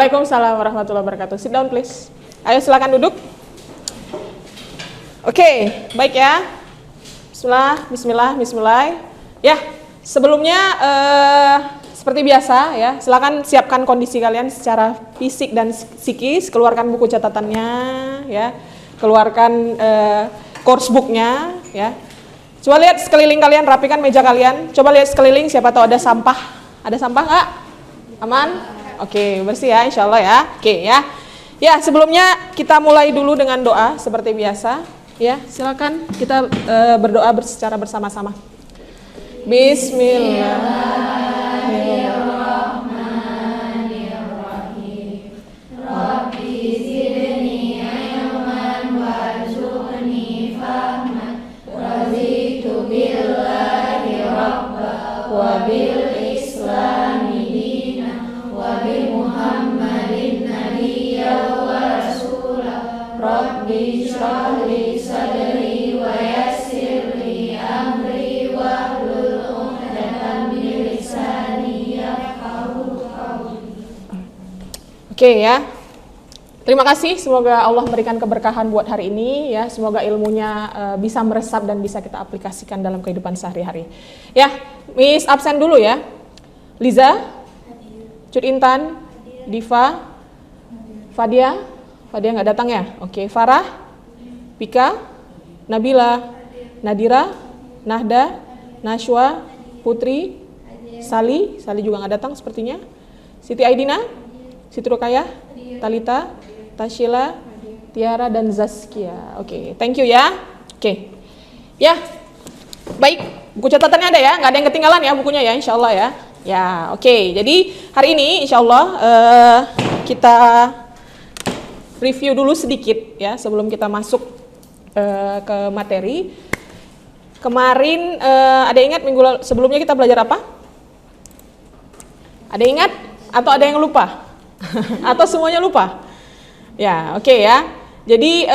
Waalaikumsalam warahmatullahi wabarakatuh. Sit down please. Ayo silakan duduk. Oke, baik ya. Bismillah. Ya, sebelumnya seperti biasa ya, silakan siapkan kondisi kalian secara fisik dan psikis, keluarkan buku catatannya ya, keluarkan course booknya ya. Coba lihat sekeliling kalian, rapikan meja kalian. Coba lihat sekeliling, siapa tahu ada sampah. Ada sampah nggak? Aman? Oke, bersih ya, insya Allah ya. Oke ya. Ya, sebelumnya kita mulai dulu dengan doa seperti biasa. Ya, silakan kita berdoa secara bersama-sama. Bismillahirrahmanirrahim. Rabbi zidni ilman warzuqni fahman raditu billahi rabba wa bil islami dina wa bi muhammadin nabiyya wa rasulah. Rabbi shrah li sadri wa yassir li amri wahlul 'uqdatam min lisani yafqahu qawli. Oke ya. Terima kasih, semoga Allah memberikan keberkahan buat hari ini ya. Semoga ilmunya bisa meresap dan bisa kita aplikasikan dalam kehidupan sehari-hari. Ya, Miss absen dulu ya. Liza, Cut Intan, Diva, Fadia nggak datang ya? Oke, Farah, Pika, Nabila, Nadira, Nahda, Nashwa, Putri, Sali juga nggak datang sepertinya. Siti Aidina, Siti Rukayah, Talita, Tashila, Tiara dan Zaskia. Oke, thank you ya. Oke, ya, baik. Buku catatannya ada ya, nggak ada yang ketinggalan ya bukunya ya, insya Allah ya. Ya, oke. Jadi hari ini insya Allah kita review dulu sedikit ya sebelum kita masuk ke materi. Kemarin ada ingat minggu sebelumnya kita belajar apa? Ada ingat atau ada yang lupa? Atau semuanya lupa? Ya, oke ya. Jadi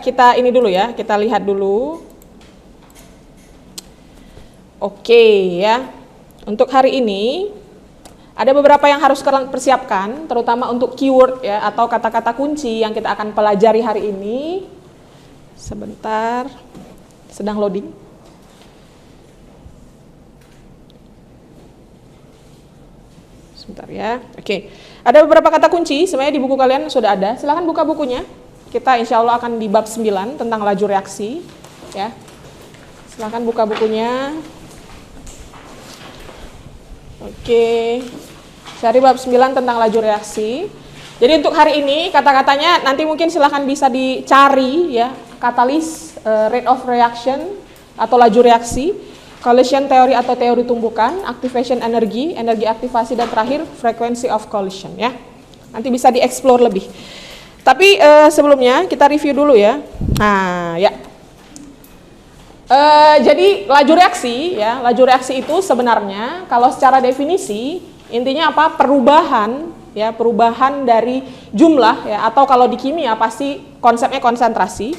kita ini dulu ya, kita lihat dulu. Oke ya. Untuk hari ini ada beberapa yang harus kalian persiapkan, terutama untuk keyword ya atau kata-kata kunci yang kita akan pelajari hari ini. Sebentar, sedang loading. Sebentar ya. Oke, ada beberapa kata kunci, sebenarnya di buku kalian sudah ada. Silahkan buka bukunya. Kita insya Allah akan di bab 9 tentang laju reaksi. Ya, silahkan buka bukunya. Oke, cari bab 9 tentang laju reaksi. Jadi untuk hari ini kata-katanya nanti mungkin silahkan bisa dicari ya. Katalis, rate of reaction atau laju reaksi, collision theory atau teori tumbukan, activation energi aktivasi, dan terakhir frequency of collision ya. Nanti bisa dieksplor lebih. Tapi sebelumnya kita review dulu ya. Nah ya. Jadi laju reaksi itu sebenarnya kalau secara definisi intinya apa? Perubahan dari jumlah ya, atau kalau di kimia pasti konsepnya konsentrasi.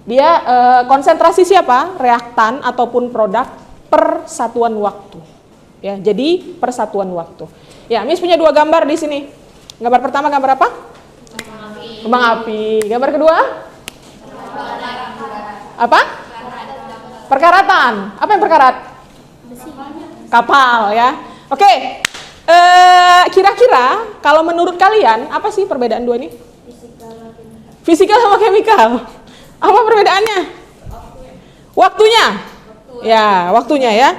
Dia konsentrasi siapa? Reaktan ataupun produk per satuan waktu. Ya, jadi per satuan waktu. Ya, Miss punya dua gambar di sini. Gambar pertama gambar apa? Kembang api. Gambar kedua? Apa? Perkaratan. Apa yang perkarat? Kapal ya. Oke. Kira-kira kalau menurut kalian apa sih perbedaan dua ini? Fisikal sama chemical. Apa perbedaannya? Waktunya. Ya, waktunya ya.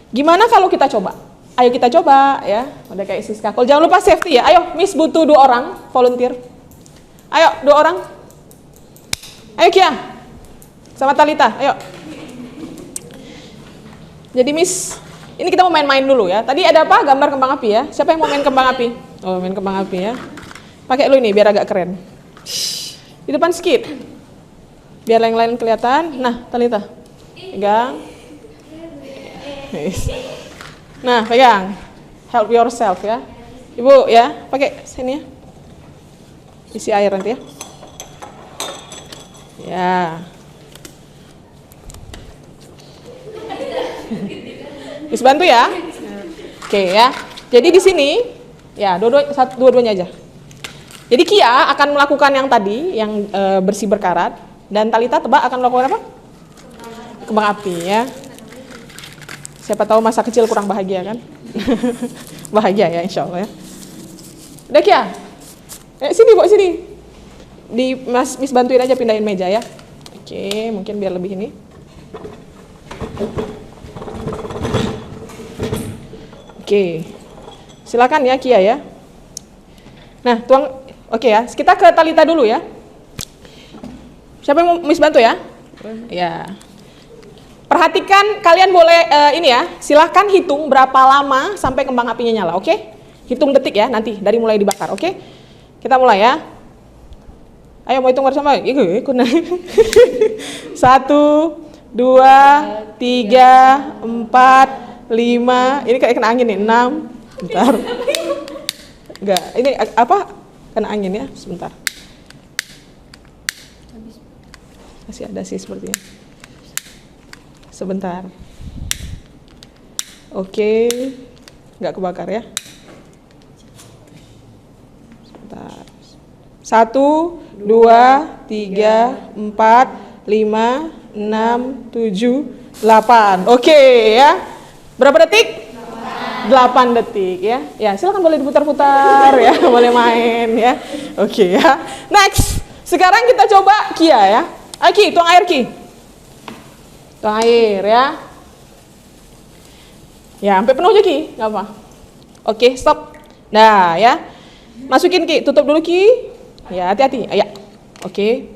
Gimana kalau kita coba? Ayo kita coba ya. Udah kayak Siska. Kalau jangan lupa safety ya. Ayo, Miss butuh 2 orang volunteer. Ayo, 2 orang. Ayo Kia. Sama Talita, ayo. Jadi Miss, ini kita mau main-main dulu ya. Tadi ada apa? Gambar kembang api ya. Siapa yang mau main kembang api? Oh, main kembang api ya. Pakai lu ini biar agak keren. Di depan sedikit. Biar yang lain kelihatan. Nah, Talita. Pegang. Nah, pegang. Help yourself ya. Ibu ya, pakai sini ya. Isi air nanti ya. Ya. Bisa bantu ya? Oke ya. Jadi di sini Ya, dua-duanya aja. Jadi Kia akan melakukan yang tadi, yang bersih berkarat, dan Talita tebak akan melakukan apa? Kembang api ya. Siapa tahu masa kecil kurang bahagia kan? Bahagia ya insya Allah ya. Udah Kia? Sini Bu, sini. Miss bantuin aja pindahin meja ya. Oke, mungkin biar lebih ini. Oke. Silakan ya Kia ya. Nah, tuang. Oke ya, kita ke Talita dulu ya. Siapa yang mau Miss bantu ya? Ya. Perhatikan, kalian boleh ini ya, silahkan hitung berapa lama sampai kembang apinya nyala, oke? Hitung detik ya, nanti dari mulai dibakar, oke? Kita mulai ya. Ayo mau hitung bersama, ikut. 1, 2, 3, 4, 5, 6, 5. Ini kayak kena angin nih, 6. Bentar. Enggak, ini apa? Kena angin ya, sebentar. Masih ada sih sepertinya. Sebentar. Oke. Enggak kebakar ya. Sebentar. 1, 2, 3, 4, 5, 6, 7, 8. Oke ya. Berapa detik? 8 detik ya. Ya, silakan boleh diputar-putar ya, boleh main ya. Oke ya. Next. Sekarang kita coba Kia ya. Ayo Ki, tuang air Ki. Tuang air ya. Ya, sampai penuh aja Ki, enggak apa. Oke, stop. Nah, ya. Masukin Ki, tutup dulu Ki. Ya, hati-hati. Ayo. Oke.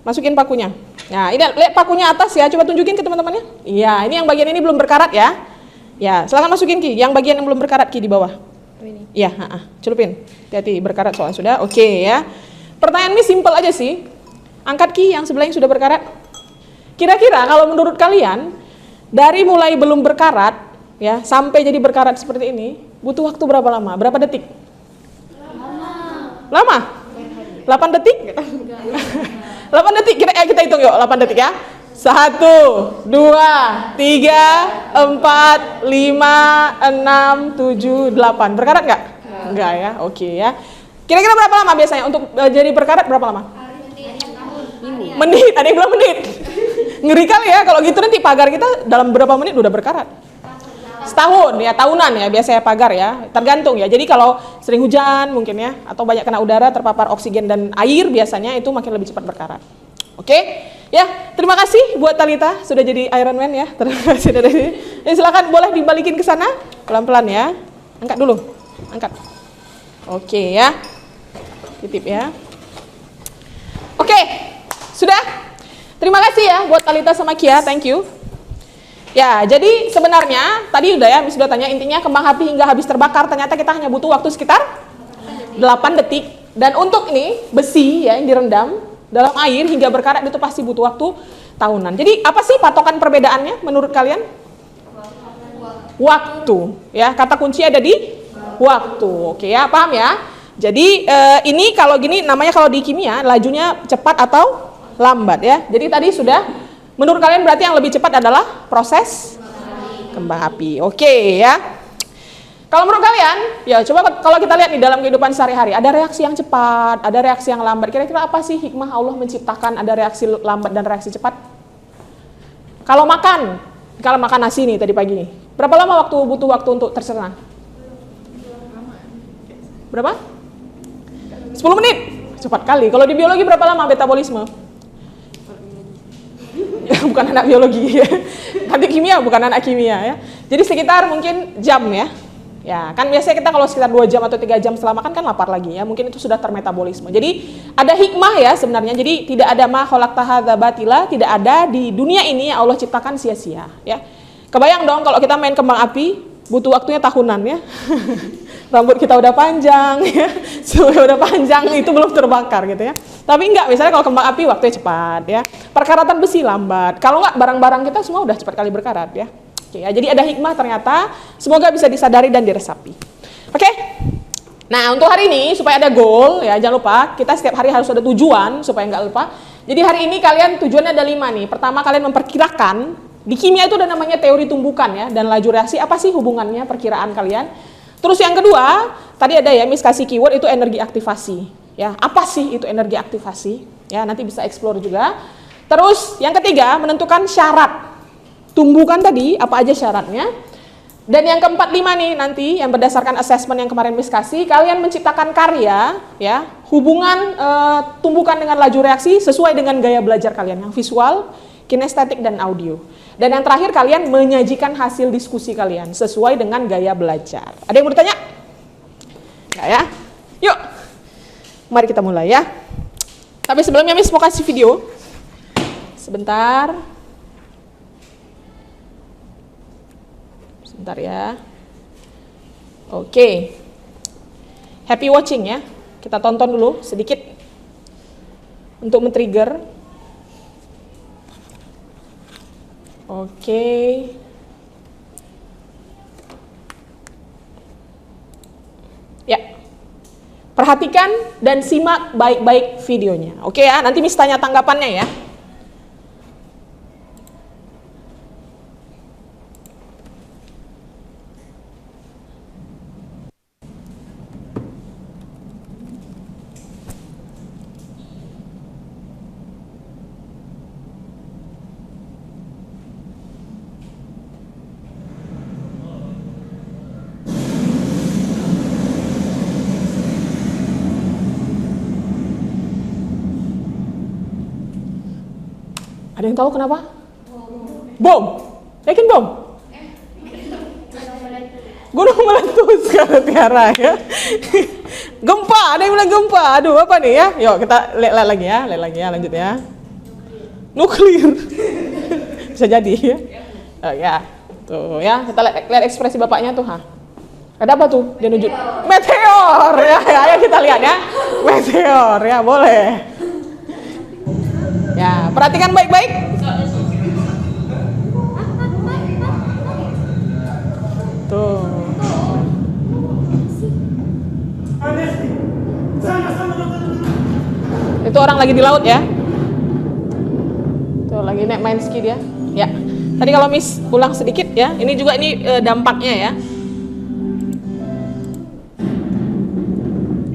Masukin pakunya. Nah, ini lihat pakunya atas ya, coba tunjukin ke teman-temannya. Iya, ini yang bagian ini belum berkarat ya. Ya, silakan masukin Ki, yang bagian yang belum berkarat Ki di bawah. Ini. Iya, celupin. Hati-hati berkarat soalnya sudah. Oke ya. Pertanyaan ini simpel aja sih. Angkat Ki yang sebelah yang sudah berkarat. Kira-kira kalau menurut kalian dari mulai belum berkarat ya sampai jadi berkarat seperti ini, butuh waktu berapa lama? Berapa detik? Lama? 8 detik? 8 detik, kita hitung yuk, 8 detik ya. 1, 2, 3, 4, 5, 6, 7, 8. Berkarat nggak? Enggak ya, oke ya. Kira-kira berapa lama biasanya untuk jadi berkarat, berapa lama? Menit, ada yang bilang menit. Ngeri kali ya, kalau gitu nanti pagar kita dalam berapa menit udah berkarat. Setahun ya, tahunan ya biasanya pagar ya, tergantung ya. Jadi kalau sering hujan mungkin ya, atau banyak kena udara terpapar oksigen dan air biasanya itu makin lebih cepat berkarat. Oke, ya terima kasih buat Talita sudah jadi Iron Man ya. Terima kasih dari sini. Ya, silakan boleh dibalikin ke sana pelan-pelan ya. Angkat dulu, angkat. Oke ya, titip ya. Oke, sudah. Terima kasih ya buat Talita sama Kia, thank you. Ya, jadi sebenarnya tadi udah ya, Miss sudah tanya intinya kembang api hingga habis terbakar ternyata kita hanya butuh waktu sekitar 8 detik. Dan untuk ini besi ya yang direndam dalam air hingga berkarat itu pasti butuh waktu tahunan. Jadi apa sih patokan perbedaannya menurut kalian? Waktu ya, kata kunci ada di waktu. Oke ya, paham ya? Jadi ini kalau gini namanya kalau di kimia lajunya cepat atau lambat ya. Jadi tadi sudah. Menurut kalian berarti yang lebih cepat adalah proses kembang api. Oke ya. Kalau menurut kalian, ya coba kalau kita lihat di dalam kehidupan sehari-hari, ada reaksi yang cepat, ada reaksi yang lambat. Kira-kira apa sih hikmah Allah menciptakan ada reaksi lambat dan reaksi cepat? Kalau makan nasi nih tadi pagi nih, berapa lama butuh waktu untuk tercerna? Berapa? 10 menit. Cepat kali. Kalau di biologi berapa lama metabolisme? Bukan anak biologi ya. Nanti kimia bukan anak kimia ya. Jadi sekitar mungkin jam ya. Ya, kan biasanya kita kalau sekitar 2 jam atau 3 jam setelah makan kan lapar lagi ya. Mungkin itu sudah termetabolisme. Jadi ada hikmah ya sebenarnya. Jadi tidak ada ma khalaqta hadza batila, tidak ada di dunia ini yang Allah ciptakan sia-sia ya. Kebayang dong kalau kita main kembang api butuh waktunya tahunan ya. Rambut kita udah panjang ya, semuanya udah panjang itu belum terbakar gitu ya. Tapi enggak, misalnya kalau kembang api waktunya cepat ya. Perkaratan besi lambat. Kalau enggak barang-barang kita semua udah cepat kali berkarat ya. Oke ya, jadi ada hikmah ternyata, semoga bisa disadari dan diresapi. Oke. Nah, untuk hari ini supaya ada goal ya, jangan lupa kita setiap hari harus ada tujuan supaya enggak lupa. Jadi hari ini kalian tujuannya ada 5 nih. Pertama kalian memperkirakan Di kimia itu ada namanya teori tumbukan ya, dan laju reaksi. Apa sih hubungannya, perkiraan kalian? Terus yang kedua, tadi ada ya, Miss kasih keyword itu energi aktivasi. Ya, apa sih itu energi aktivasi? Ya, nanti bisa explore juga. Terus yang ketiga, menentukan syarat. Tumbukan tadi, apa aja syaratnya. Dan yang keempat, lima nih nanti yang berdasarkan assessment yang kemarin Miss kasih, kalian menciptakan karya ya, hubungan tumbukan dengan laju reaksi sesuai dengan gaya belajar kalian yang visual, kinestetik dan audio. Dan yang terakhir kalian menyajikan hasil diskusi kalian sesuai dengan gaya belajar. Ada yang mau ditanya? Enggak ya? Yuk. Mari kita mulai ya. Tapi sebelumnya Miss mau kasih video. Sebentar. Bentar ya. Oke. Happy watching ya. Kita tonton dulu sedikit untuk men-trigger. Oke. Ya. Perhatikan dan simak baik-baik videonya. Oke ya, nanti Miss tanya tanggapannya ya. Ada yang tahu kenapa? Bom. Yakin bom? Gunung meletus kata Tiara ya. Gempa, ada yang bilang gempa. Aduh, apa nih ya? Yuk kita lihat lagi ya, lanjut ya. Nuklir. Bisa jadi ya. Oh, ya. Tuh ya, kita lihat ekspresi bapaknya tuh, ha. Ada apa tuh? Dia nunjuk. Meteor ya. Ayo kita lihat ya. Meteor ya, boleh. Ya, perhatikan baik-baik. Tuh. Itu orang lagi di laut ya. Tuh, lagi naik main ski dia. Ya. Tadi kalau Miss ulang sedikit ya. Ini juga dampaknya ya.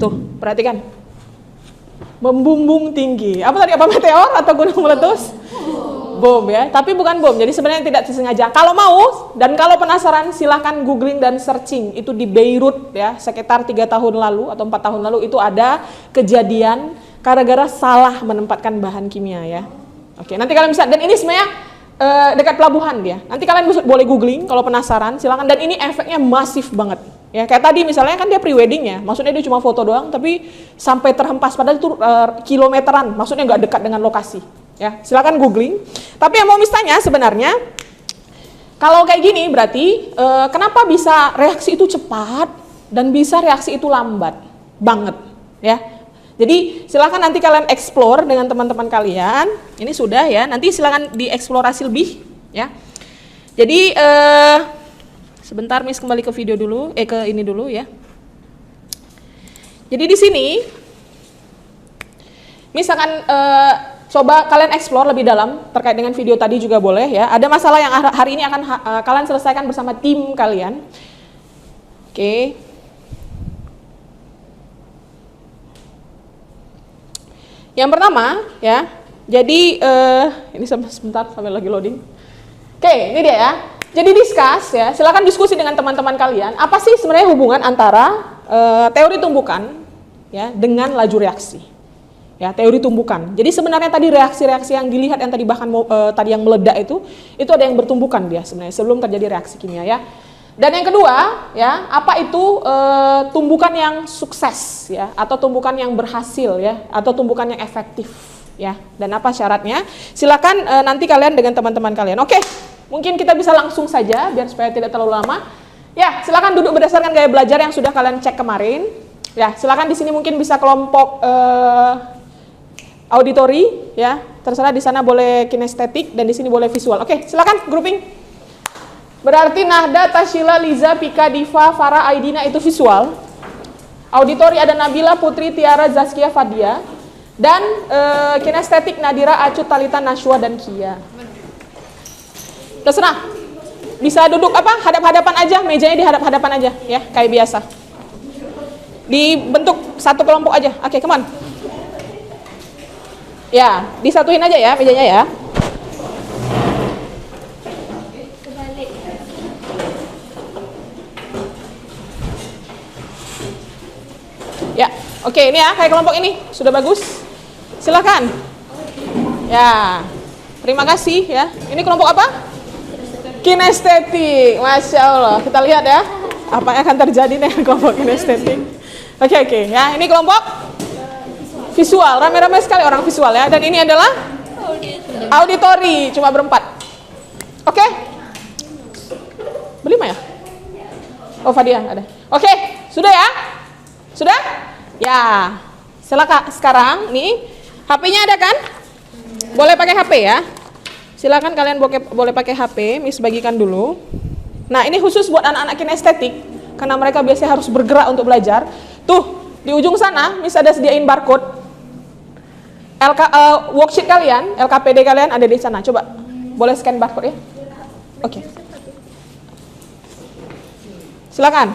Tuh, perhatikan. Membumbung tinggi. Apa tadi? Apa meteor atau gunung meletus? Bom ya. Tapi bukan bom. Jadi sebenarnya tidak disengaja. Kalau mau dan kalau penasaran silahkan googling dan searching. Itu di Beirut ya. Sekitar 3 tahun lalu atau 4 tahun lalu itu ada kejadian gara-gara salah menempatkan bahan kimia ya. Oke, nanti kalian bisa. Dan ini sebenarnya dekat pelabuhan dia. Nanti kalian boleh googling kalau penasaran. Silahkan. Dan ini efeknya masif banget. Ya, kayak tadi misalnya kan dia pre-wedding ya, maksudnya dia cuma foto doang, tapi sampai terhempas, padahal itu kilometeran, maksudnya nggak dekat dengan lokasi. Ya, silakan googling. Tapi yang mau Miss tanya sebenarnya, kalau kayak gini berarti kenapa bisa reaksi itu cepat dan bisa reaksi itu lambat banget, ya? Jadi silakan nanti kalian explore dengan teman-teman kalian. Ini sudah ya, nanti silakan dieksplorasi lebih, ya. Jadi sebentar Miss kembali ke video dulu, ke ini dulu ya. Jadi di sini Miss akan coba kalian explore lebih dalam terkait dengan video tadi juga boleh ya. Ada masalah yang hari ini akan kalian selesaikan bersama tim kalian. Oke. Yang pertama ya. Jadi ini sebentar sambil lagi loading. Oke, ini dia ya. Jadi discuss ya, silakan diskusi dengan teman-teman kalian. Apa sih sebenarnya hubungan antara teori tumbukan ya dengan laju reaksi? Ya, teori tumbukan. Jadi sebenarnya tadi reaksi-reaksi yang dilihat yang tadi bahkan tadi yang meledak itu ada yang bertumbukan dia sebenarnya sebelum terjadi reaksi kimia ya. Dan yang kedua ya, apa itu tumbukan yang sukses ya atau tumbukan yang berhasil ya atau tumbukan yang efektif ya. Dan apa syaratnya? Silakan nanti kalian dengan teman-teman kalian. Oke. Mungkin kita bisa langsung saja biar supaya tidak terlalu lama. Ya, silakan duduk berdasarkan gaya belajar yang sudah kalian cek kemarin. Ya, silakan di sini mungkin bisa kelompok auditori ya. Terserah di sana boleh kinestetik dan di sini boleh visual. Oke, silakan grouping. Berarti Nahda, Tashila, Liza, Pika, Diva, Farah, Aidina itu visual. Auditori ada Nabila, Putri, Tiara, Zaskia, Fadia. Dan kinestetik Nadira, Acut, Talita, Nashwa dan Kia. Terserah. Bisa duduk apa? Hadap-hadapan aja, mejanya dihadap-hadapan aja ya, kayak biasa. Dibentuk satu kelompok aja. Oke, come on. Ya, disatuin aja ya mejanya ya. Ya, oke ini ya kayak kelompok ini sudah bagus. Silakan. Ya, terima kasih ya. Ini kelompok apa? Kinestetik. Masya Allah. Kita lihat ya apa yang akan terjadi dengan kelompok kinestetik. Oke ya. Ini kelompok visual. Rame-rame sekali orang visual ya. Dan ini adalah auditori. Cuma berempat. Oke. Berlima ya? Oh Fadia ada. Oke, sudah ya? Sudah? Ya. Silakan sekarang nih HP-nya ada kan? Boleh pakai HP ya? Silakan kalian boleh pakai HP. Miss bagikan dulu. Nah, ini khusus buat anak-anak kinestetik karena mereka biasanya harus bergerak untuk belajar. Tuh, di ujung sana Miss ada sediain barcode. Worksheet kalian, LKPD kalian ada di sana. Coba. Boleh scan barcode ya? Oke. Silakan.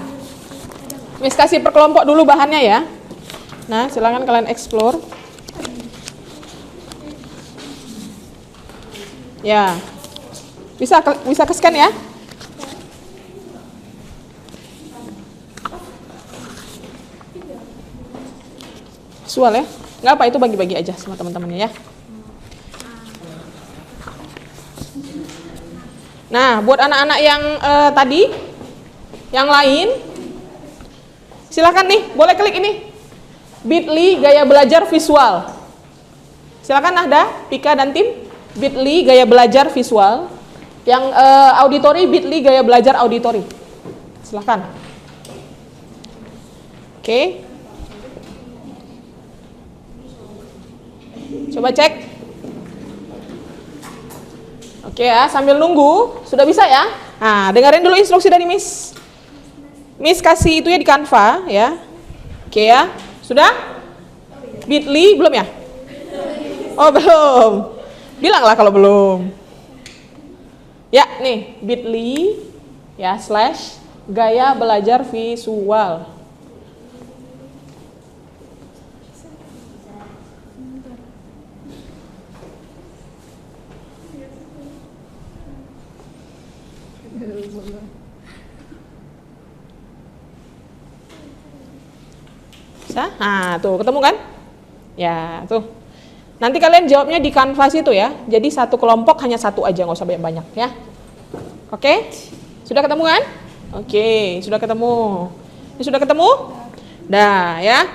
Miss kasih per kelompok dulu bahannya ya. Nah, silakan kalian explore. Ya. Bisa ke scan ya? Visual ya? Nggak apa, itu bagi-bagi aja sama teman-temannya ya. Nah, buat anak-anak yang tadi, yang lain, silakan nih, boleh klik ini. Bit.ly gaya belajar visual. Silakan Nahda, Pika dan tim. Bit.ly gaya belajar visual. Yang auditori Bit.ly gaya belajar auditori. Silakan. Oke. Coba cek. Oke ya, sambil nunggu, sudah bisa ya? Nah, dengerin dulu instruksi dari Miss. Miss kasih itu ya di Canva ya. Oke ya. Sudah? Bit.ly belum ya? Oh, belum. Bilanglah kalau belum. Ya, nih, Bit.ly ya / gaya belajar visual. Bisa? Nah, tuh ketemu kan? Ya, tuh. Nanti kalian jawabnya di kanvas itu ya. Jadi satu kelompok hanya satu aja, nggak usah banyak-banyak ya. Oke? Sudah ketemu kan? Oke, sudah ketemu. Ini sudah ketemu? Dah ya.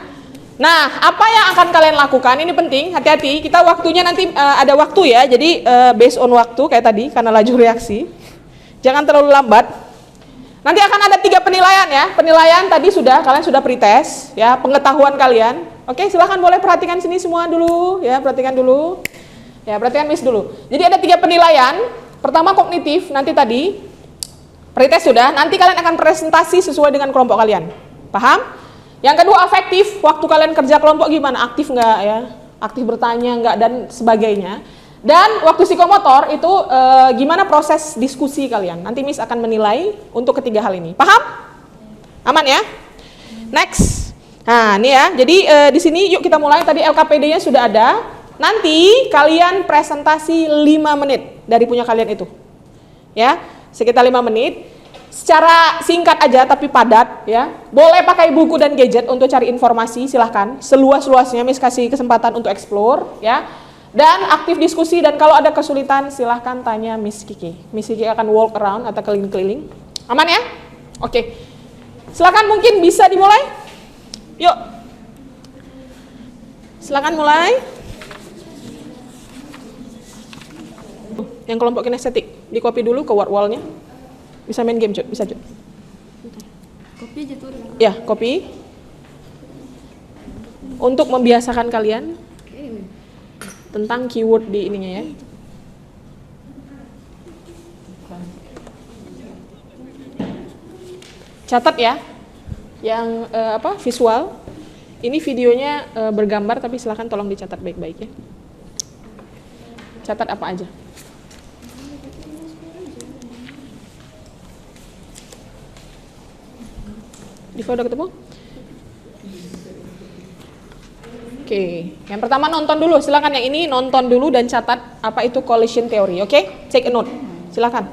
Nah, apa yang akan kalian lakukan? Ini penting, hati-hati. Kita waktunya nanti ada waktu ya. Jadi based on waktu kayak tadi karena laju reaksi. Jangan terlalu lambat. Nanti akan ada 3 penilaian ya. Penilaian tadi kalian sudah pretest ya, pengetahuan kalian. Oke, silahkan boleh perhatikan sini semua dulu ya, perhatikan dulu. Ya, perhatikan Miss dulu. Jadi ada 3 penilaian. Pertama kognitif, nanti tadi pretest sudah, nanti kalian akan presentasi sesuai dengan kelompok kalian. Paham? Yang kedua afektif, waktu kalian kerja kelompok gimana? Aktif nggak ya? Aktif bertanya nggak dan sebagainya. Dan waktu psikomotor itu gimana proses diskusi kalian? Nanti Miss akan menilai untuk ketiga hal ini. Paham? Aman ya? Next. Nah, ini ya. Jadi di sini yuk kita mulai. Tadi LKPD-nya sudah ada. Nanti kalian presentasi 5 menit dari punya kalian itu. Ya, sekitar 5 menit. Secara singkat aja tapi padat ya. Boleh pakai buku dan gadget untuk cari informasi, silahkan. Seluas-luasnya Miss kasih kesempatan untuk explore ya. Dan aktif diskusi, dan kalau ada kesulitan silahkan tanya Miss Kiki. Miss Kiki akan walk around atau keliling-keliling. Aman ya? Oke. Silahkan mungkin bisa dimulai. Yuk. Silahkan mulai. Yang kelompok kinestetik, di copy dulu ke wall-nya. Bisa main game, Cuk. Bisa, Cuk. Kopi aja tuh. Ya, copy. Untuk membiasakan kalian tentang keyword di ininya ya. Catat ya, yang visual. Ini videonya bergambar tapi silahkan tolong dicatat baik-baik ya. Catat apa aja. Diva udah ketemu? Oke, yang pertama nonton dulu, silakan yang ini nonton dulu dan catat apa itu collision theory, oke? Take a note, silakan.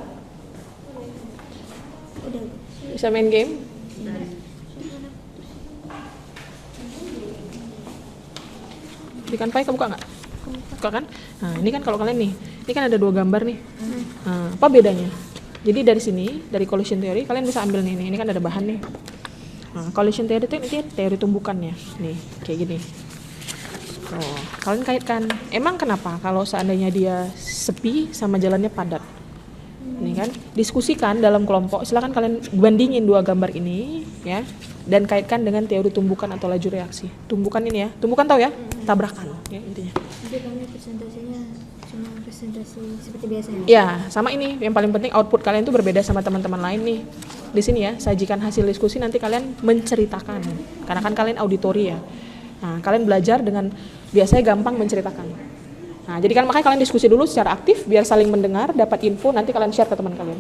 Bisa main game? Di Canva kebuka nggak? Buka kan? Nah ini kan kalau kalian nih, ini kan ada 2 gambar nih. Nah, apa bedanya? Jadi dari sini, dari collision theory kalian bisa ambil nih, ini kan ada bahan nih. Nah, collision theory itu ini teori tumbukannya, nih kayak gini. Oh, kalian kaitkan. Emang kenapa kalau seandainya dia sepi sama jalannya padat? Ini kan diskusikan dalam kelompok. Silakan kalian bandingin 2 gambar ini, ya, dan kaitkan dengan teori tumbukan atau laju reaksi. Tumbukan ini ya, tumbukan tahu ya? Tabrakan, ya intinya. Jadi kami presentasinya cuma presentasi seperti biasanya. Ya, sama ini. Yang paling penting output kalian tuh berbeda sama teman-teman lain nih. Di sini ya, sajikan hasil diskusi, nanti kalian menceritakan. Karena kan kalian auditori ya. Nah, kalian belajar dengan biasanya gampang menceritakan. Nah, jadi kan makanya kalian diskusi dulu secara aktif biar saling mendengar, dapat info, nanti kalian share ke teman kalian.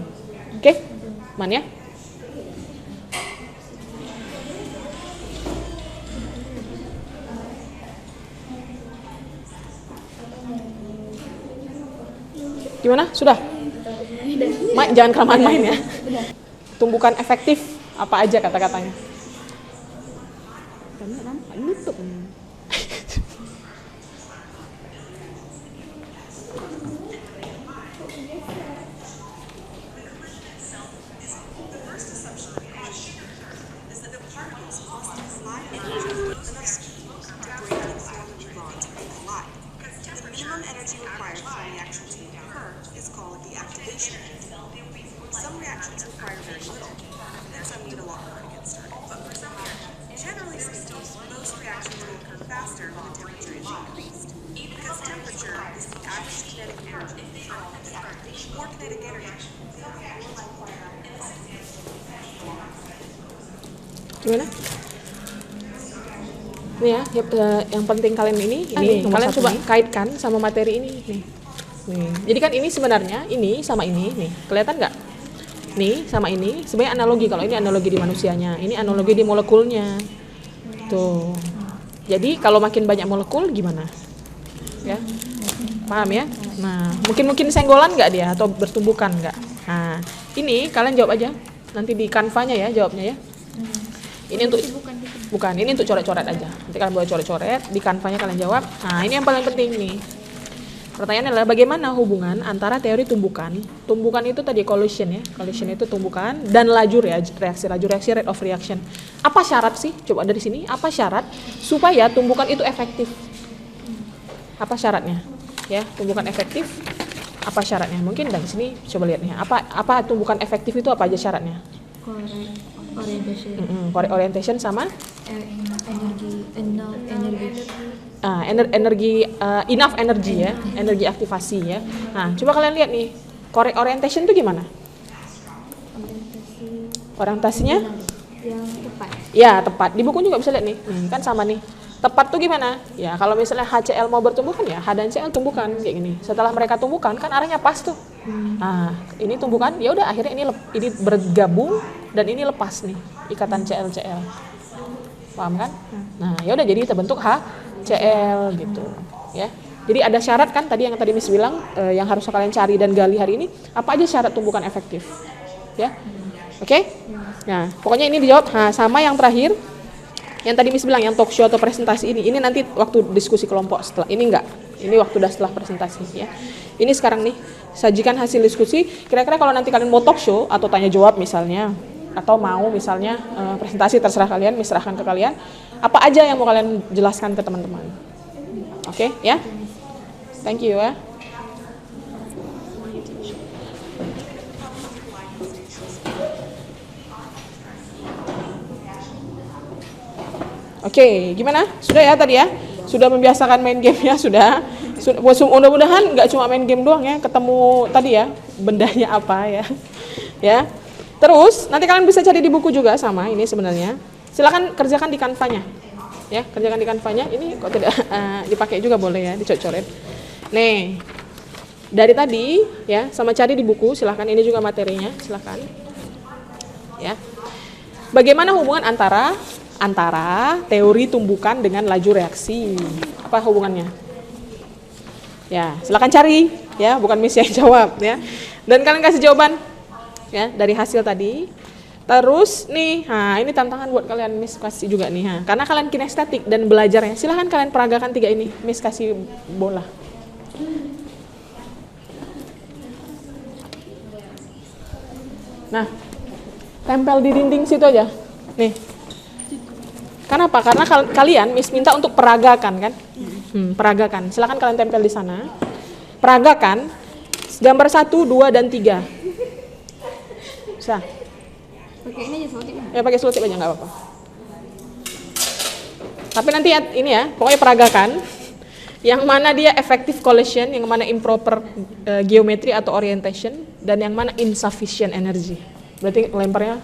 Oke? Man ya? Gimana? Sudah? Jangan kelamaan main ya. Tumbukan efektif apa aja kata-katanya? Nutup. Gimana? Ini ya, yang penting kalian ini kalian coba kaitkan sama materi ini nih. Nih. Jadi kan ini sebenarnya ini sama ini nih. Kelihatan nggak? Nih sama ini sebenarnya analogi. Kalau ini analogi di manusianya, ini analogi di molekulnya. Tuh. Jadi kalau makin banyak molekul gimana? Ya. Paham ya? Nah, mungkin senggolan nggak dia atau bertumbukan nggak? Nah, ini kalian jawab aja. Nanti di Canva-nya ya jawabnya ya. Ini untuk bukan, ini untuk coret-coret aja. Nanti kalian boleh coret-coret, di Canva-nya kalian jawab. Nah, ini yang paling penting nih. Pertanyaannya adalah bagaimana hubungan antara teori tumbukan. Tumbukan itu tadi collision ya. Collision itu tumbukan dan laju reaksi, rate of reaction. Apa syarat sih? Coba dari sini, apa syarat supaya tumbukan itu efektif? Apa syaratnya? Ya, tumbukan efektif. Apa syaratnya? Mungkin dari sini coba lihat nih. Apa tumbukan efektif itu apa aja syaratnya? Correct orientation sama energi enough energy ya, energi aktivasi ya. Nah, coba kalian lihat nih, correct orientation itu gimana? Orientasinya? Yang tepat. Ya, tepat. Di buku juga bisa lihat nih. Kan sama nih. Tepat tuh gimana? Ya, kalau misalnya HCl mau bertumbuh kan ya H dan Cl tumbuhkan kayak gini. Setelah mereka tumbuhkan kan arahnya pas tuh. Nah, ini tumbuhkan, ya udah akhirnya ini bergabung dan ini lepas nih ikatan CL. Paham kan? Nah, ya udah jadi terbentuk HCl gitu, ya. Jadi ada syarat kan tadi yang tadi Miss bilang yang harus kalian cari dan gali hari ini, apa aja syarat tumbukan efektif? Ya. Oke? Nah, pokoknya ini dijawab. Nah, sama yang terakhir yang tadi Miss bilang yang talk show atau presentasi ini nanti waktu diskusi kelompok, setelah ini enggak. Ini waktu udah setelah presentasi ya. Ini sekarang nih, sajikan hasil diskusi. Kira-kira kalau nanti kalian mau talk show atau tanya jawab misalnya, atau mau misalnya presentasi terserah kalian, serahkan ke kalian. Apa aja yang mau kalian jelaskan ke teman-teman? Oke, ya. Thank you ya. Oke, gimana? Sudah ya tadi ya? Sudah membiasakan main gamenya sudah. Mudah-mudahan nggak cuma main game doang ya, ketemu tadi ya bendanya apa ya. Ya. Terus nanti kalian bisa cari di buku juga sama ini sebenarnya. Silakan kerjakan di Canva-nya. Ya, kerjakan di Canva-nya. Ini kok tidak dipakai juga boleh ya, dicoret-coret. Nih. Dari tadi ya, sama cari di buku, silakan ini juga materinya, silakan. Ya. bagaimana hubungan antara teori tumbukan dengan laju reaksi? Apa hubungannya? Ya, silakan cari ya, bukan Miss yang jawab ya. Dan kalian kasih jawaban ya dari hasil tadi. Terus nih, ini tantangan buat kalian, Miss kasih juga nih. Karena kalian kinestetik dan belajarnya, silahkan kalian peragakan 3 ini. Miss kasih bola. Nah, tempel di dinding situ aja. Nih. Kenapa? Karena kalian Miss minta untuk peragakan kan? Peragakan. Silakan kalian tempel di sana. Peragakan gambar 1, 2 dan 3. Bisa. Pakai ini aja selotip. Ya pakai selotip aja nggak apa-apa. Tapi nanti ini ya, pokoknya peragakan. Yang mana dia effective collision, yang mana improper geometry atau orientation, dan yang mana insufficient energy. Berarti lemparnya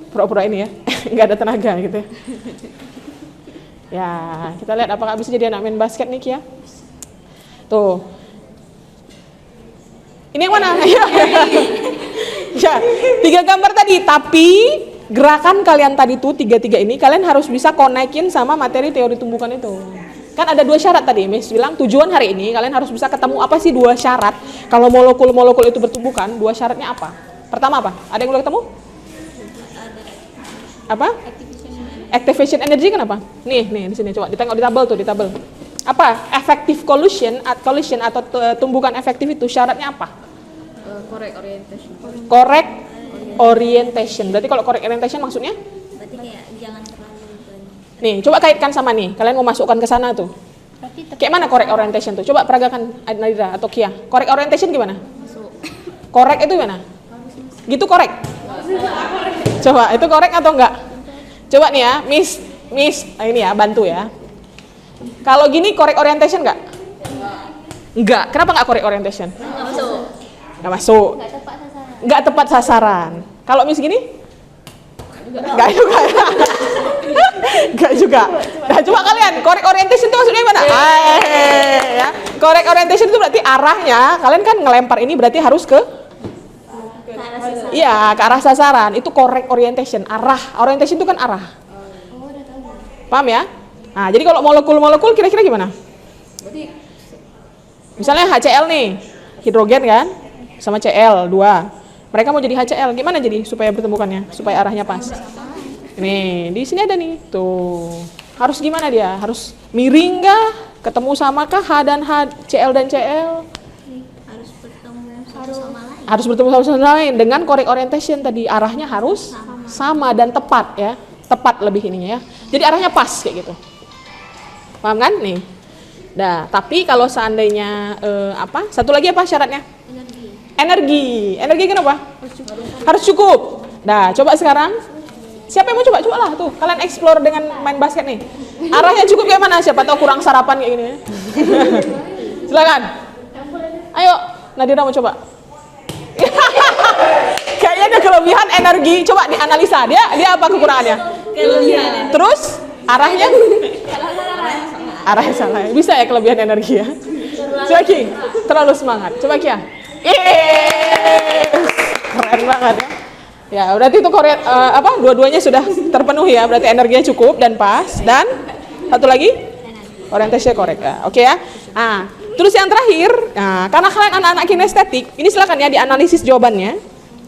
pura-pura ini ya, nggak ada tenaga gitu ya. Ya, kita lihat apakah bisa jadi anak main basket nih Kia. Tuh. Ini yang mana? Ya, 3 gambar tadi, tapi gerakan kalian tadi tuh 3 ini kalian harus bisa konekin sama materi teori tumbukan itu. Kan ada 2 syarat tadi, Miss bilang tujuan hari ini kalian harus bisa ketemu apa sih 2 syarat kalau molekul-molekul itu bertumbukan, 2 syaratnya apa? Pertama apa? Ada yang udah ketemu? Apa? Activation energy kenapa? Nih di sini coba ditengok di tabel tuh, di tabel. Apa? Effective collision atau tumbukan efektif itu syaratnya apa? Correct orientation. Correct orientation. Berarti kalau correct orientation maksudnya? Berarti kayak jangan terlalu Nih, coba kaitkan sama nih. Kalian mau masukkan ke sana tuh. Kayak mana correct orientation tuh? Coba peragakan Nadira atau Kia. Correct orientation gimana? Correct itu gimana? Gitu correct? Coba, itu correct atau enggak? Coba nih ya, Miss ini ya, bantu ya. Kalau gini correct orientation enggak? Enggak. Kenapa enggak correct orientation? Enggak masuk. Enggak tepat sasaran. Kalau Miss gini? Enggak juga. Enggak juga. Nah, coba kalian, correct orientation itu maksudnya gimana? Ya. Correct orientation itu berarti arahnya, kalian kan ngelempar ini berarti harus ke iya, ke arah sasaran. Itu correct orientation, arah. Orientation itu kan arah. Paham ya? Nah, jadi kalau molekul-molekul kira-kira gimana? Misalnya HCl nih, hidrogen kan? Sama Cl, 2. Mereka mau jadi HCl, gimana jadi supaya bertemukannya? Supaya arahnya pas. Nih, di sini ada nih. Tuh. Harus gimana dia? Harus miring kah? Ketemu sama kah H dan H, Cl dan Cl? Harus bertemu satu sama lain dengan correct orientation tadi, arahnya harus sama dan tepat ya, tepat lebih ininya ya. Jadi arahnya pas kayak gitu. Paham kan? Nih. Nah, tapi kalau seandainya satu lagi apa syaratnya? Energi kenapa? Harus cukup. Nah, coba sekarang siapa yang mau coba lah tuh. Kalian explore dengan main basket nih. Arahnya cukup kayak mana? Siapa tahu kurang sarapan kayak gini. Silakan. Ayo, Nadira mau coba. Kayaknya ada kelebihan energi. Coba dianalisa. Dia apa kekurangannya? Kelebihan. Terus arahnya? Arahnya salah. Bisa ya kelebihan energi ya. Coba Ki, terlalu semangat. Coba Kia. Keren banget ya. Ya, berarti itu dua-duanya sudah terpenuhi ya. Berarti energinya cukup dan pas. Dan satu lagi orientasi correct ya. Oke ya. Terus yang terakhir, karena kalian anak-anak kinestetik, ini silakan ya dianalisis jawabannya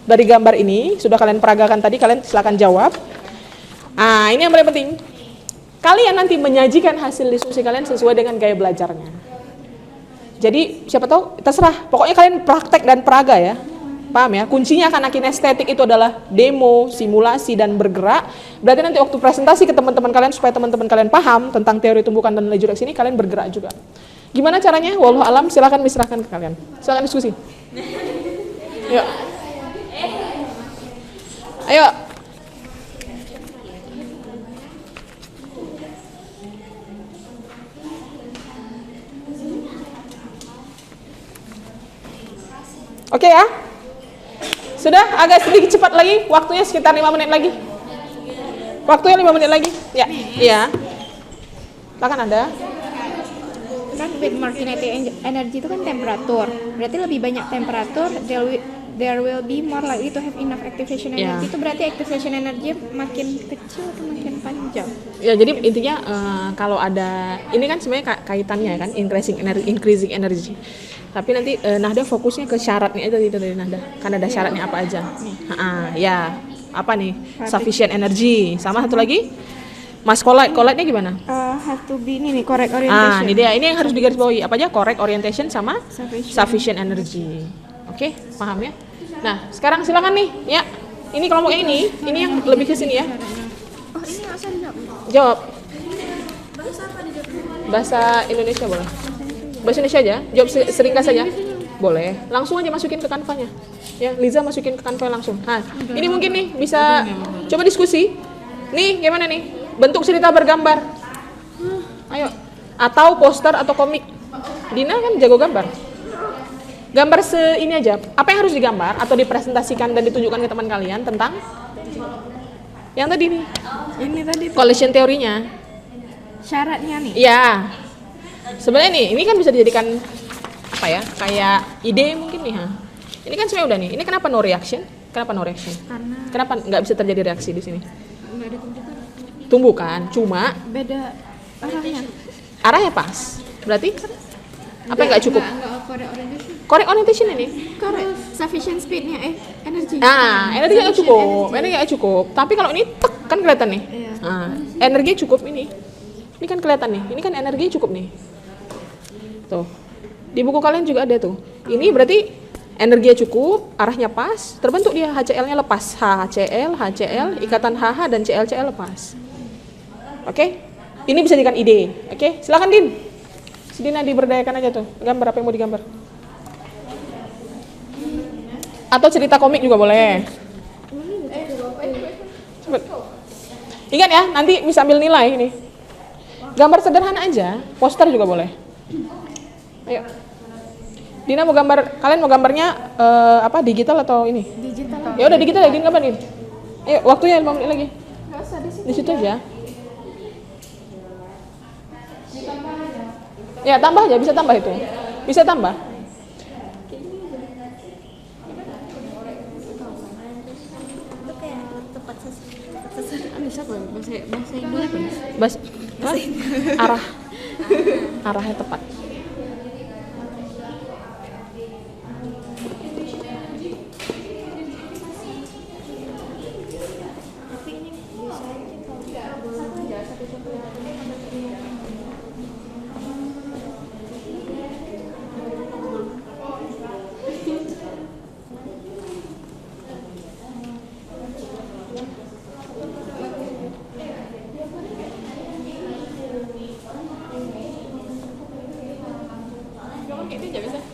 dari gambar ini. Sudah kalian peragakan tadi, kalian silakan jawab. Ini yang paling penting. Kalian nanti menyajikan hasil diskusi kalian sesuai dengan gaya belajarnya. Jadi siapa tahu terserah. Pokoknya kalian praktek dan peraga ya. Paham ya? Kuncinya karena kinestetik itu adalah demo, simulasi dan bergerak. Berarti nanti waktu presentasi ke teman-teman kalian supaya teman-teman kalian paham tentang teori tumbukan dan laju reaksi ini, kalian bergerak juga. Gimana caranya? Wallahu alam, silakan diserahkan ke kalian. Silakan diskusi. Yuk. Ayo. Oke ya. Sudah agak sedikit cepat lagi, waktunya sekitar 5 menit lagi. Waktunya 5 menit lagi. Ya. Iya. Silakan Anda. Kan with magnetic energy itu kan temperatur, berarti lebih banyak temperatur there will be more likely to have enough activation Ya. energy. Itu berarti activation energy makin kecil atau makin panjang? Ya, jadi intinya kalau ada ini kan sebenarnya kaitannya kan increasing energy. Tapi nanti Nahda fokusnya ke syaratnya itu dari Nahda. Kan ada syaratnya apa aja. Ya, apa nih? Sufficient energy. Sama satu lagi? Mas collide-nya gimana? Have to be ini nih, correct orientation. Ini dia. Ini yang harus digarisbawahi. Apa aja? Correct orientation sama Sufficient. sufficient energy. Oke, paham ya? Nah, sekarang silakan nih, ya. Ini kelompok ini yang lebih ke sini ya. Oh, ini nggak usah dijawab. Jawab. Bahasa apa dijawab? Bahasa Indonesia boleh. Bahasa Indonesia aja. Jawab seringkas saja. Boleh. Langsung aja masukin ke kanvanya. Ya, Liza masukin ke kanva langsung. Nah, ini mungkin nih bisa coba diskusi. Nih, gimana nih? Bentuk cerita bergambar. Ayo. Atau poster atau komik. Dina kan jago gambar. Gambar ini aja. Apa yang harus digambar atau dipresentasikan dan ditunjukkan ke teman kalian tentang yang tadi nih? Ini tadi Collision teorinya. syaratnya nih. Iya. Sebenarnya nih, ini kan bisa dijadikan apa ya? Kayak ide mungkin nih, ha. Ini kan sebenarnya udah nih. Ini kenapa no reaction? Kenapa no reaction? Karena Kenapa nggak bisa terjadi reaksi di sini? nggak ditunjukkan. Tumbukan, cuma Beda arahnya. arahnya pas. Berarti apa yang nggak cukup? Nggak correct orientation. Correct orientation ini. Correct. Sufficient speednya, energy. Nah, energi nggak Sufficient cukup. energy. Energi nggak cukup. Tapi kalau ini tek kan kelihatan nih. Iya. Nah, energi cukup ini. Ini kan kelihatan nih. Ini kan energi cukup nih. Tuh. Di buku kalian juga ada tuh. Ini berarti energinya cukup, arahnya pas, terbentuk dia HCl-nya lepas. HCl, ikatan HH dan CL lepas. Oke? Ini bisa dijadikan ide. Oke? Silakan Din. Si Dina diberdayakan aja tuh. Gambar apa yang mau digambar? Atau cerita komik juga boleh. Cepet. Ingat ya, nanti bisa ambil nilai ini. Gambar sederhana aja, poster juga boleh. Ayo. Dina mau gambar, kalian mau gambarnya apa, digital atau ini? Digital. Ya udah digital ya, Din gambar Din. Ayo, waktunya 5 menit lagi. Nggak usah di sini. Di situ aja. Ya, tambah aja, bisa tambah itu. Bisa tambah. Itu kayak tepat sasaran. Bisa kok bahasa Indonesia kan? Bas, arahnya tepat.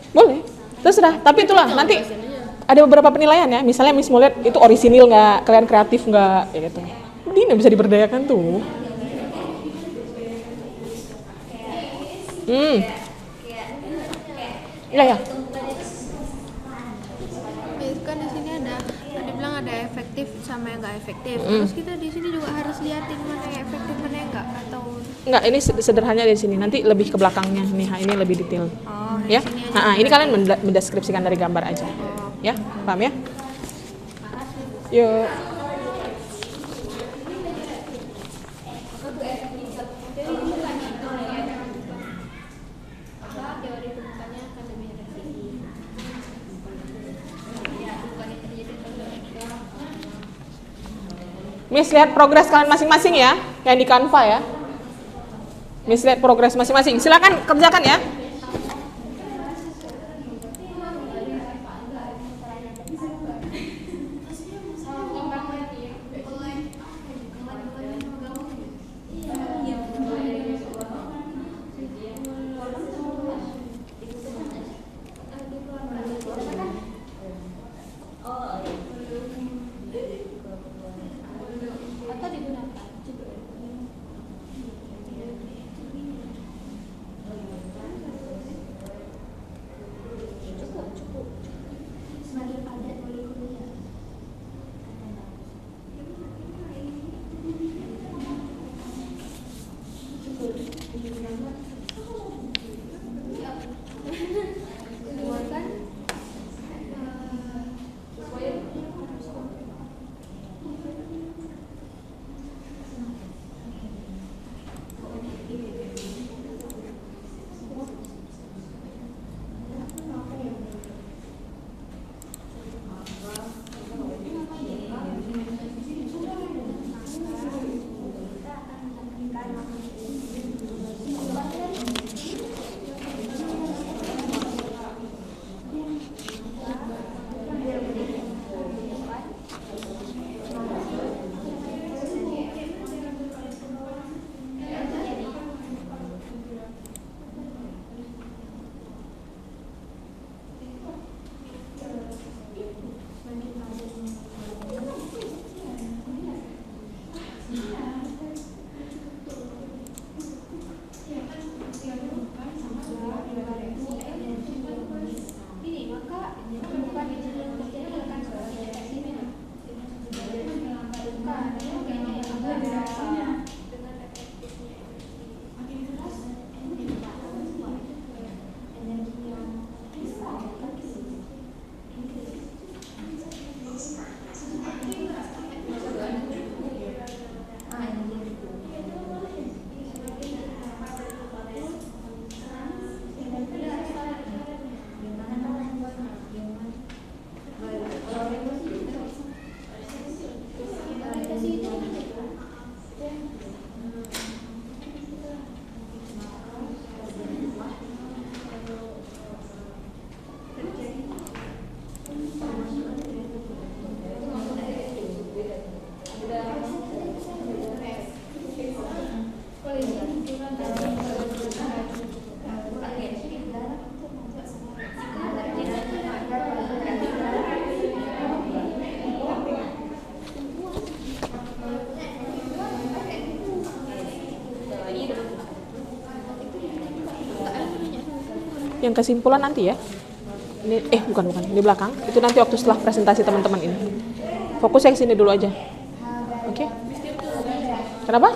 Boleh, terserah. Tapi itulah nanti ada beberapa penilaian ya. Misalnya Miss mau lihat itu orisinil nggak, kalian kreatif nggak, ya gitu. Dina bisa diberdayakan tuh. Iya ya. Kan di sini ada bilang ada efektif sama yang nggak efektif. Terus kita di sini juga harus liatin mana yang efektif mana yang nggak, atau Enggak, ini sederhananya di sini. Nanti lebih ke belakangnya nih. Ini lebih detail. di Ya. sini aja. Ini kalian mendeskripsikan dari gambar aja. Ya, paham ya? Yuk. Miss lihat progres kalian masing-masing ya, yang di Canva ya. Miss lihat progres masing-masing. Silakan kerjakan ya. Yang kesimpulan nanti ya. Ini bukan di belakang. Itu nanti waktu setelah presentasi teman-teman ini. Fokusnya ke sini dulu aja. Oke? Kenapa?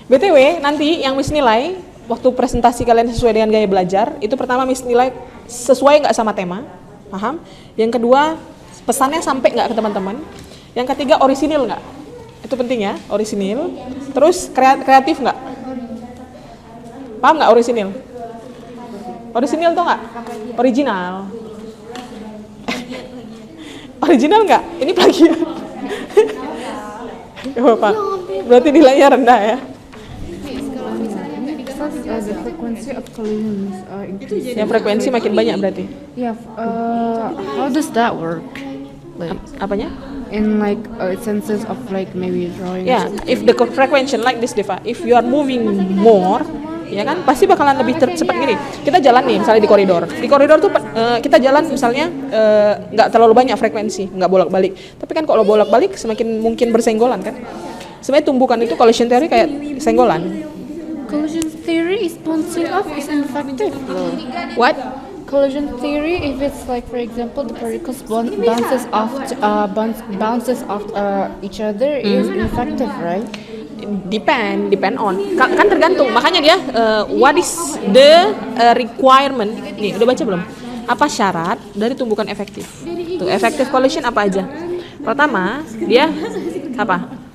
BTW nanti yang Miss nilai waktu presentasi kalian sesuai dengan gaya belajar, itu pertama Miss nilai sesuai nggak sama tema, paham? Yang kedua pesannya sampai nggak ke teman-teman. Yang ketiga orisinil nggak? Itu penting ya, orisinil. Terus kreatif nggak? Paham nggak orisinil? Orisinil tuh nggak? Original. Original nggak? Ini plagiat. Bapak, berarti nilainya rendah ya? The frequency of collisions increases. Yang frekuensi makin banyak berarti? Yeah. How does that work? Like Apanya? in like senses of like maybe drawing. Ya, if the frequency like this, Deva, if you are moving more, ya kan, pasti bakalan lebih cepat gini. Kita jalan nih, misalnya di koridor. Di koridor tuh kita jalan misalnya nggak terlalu banyak frekuensi, nggak bolak-balik. Tapi kan kalau bolak-balik semakin mungkin bersenggolan kan. Sebenarnya tumbukan itu collision theory kayak senggolan. Collision theory is bouncing off is effective. What? Collision theory, if it's like for example the particles bounces off each other, is ineffective, right? Depend on. Kan tergantung. Makanya dia what is the requirement? Nih, udah baca belum? Apa syarat dari tumbukan efektif? Tuh, effective collision apa aja? Pertama, dia apa?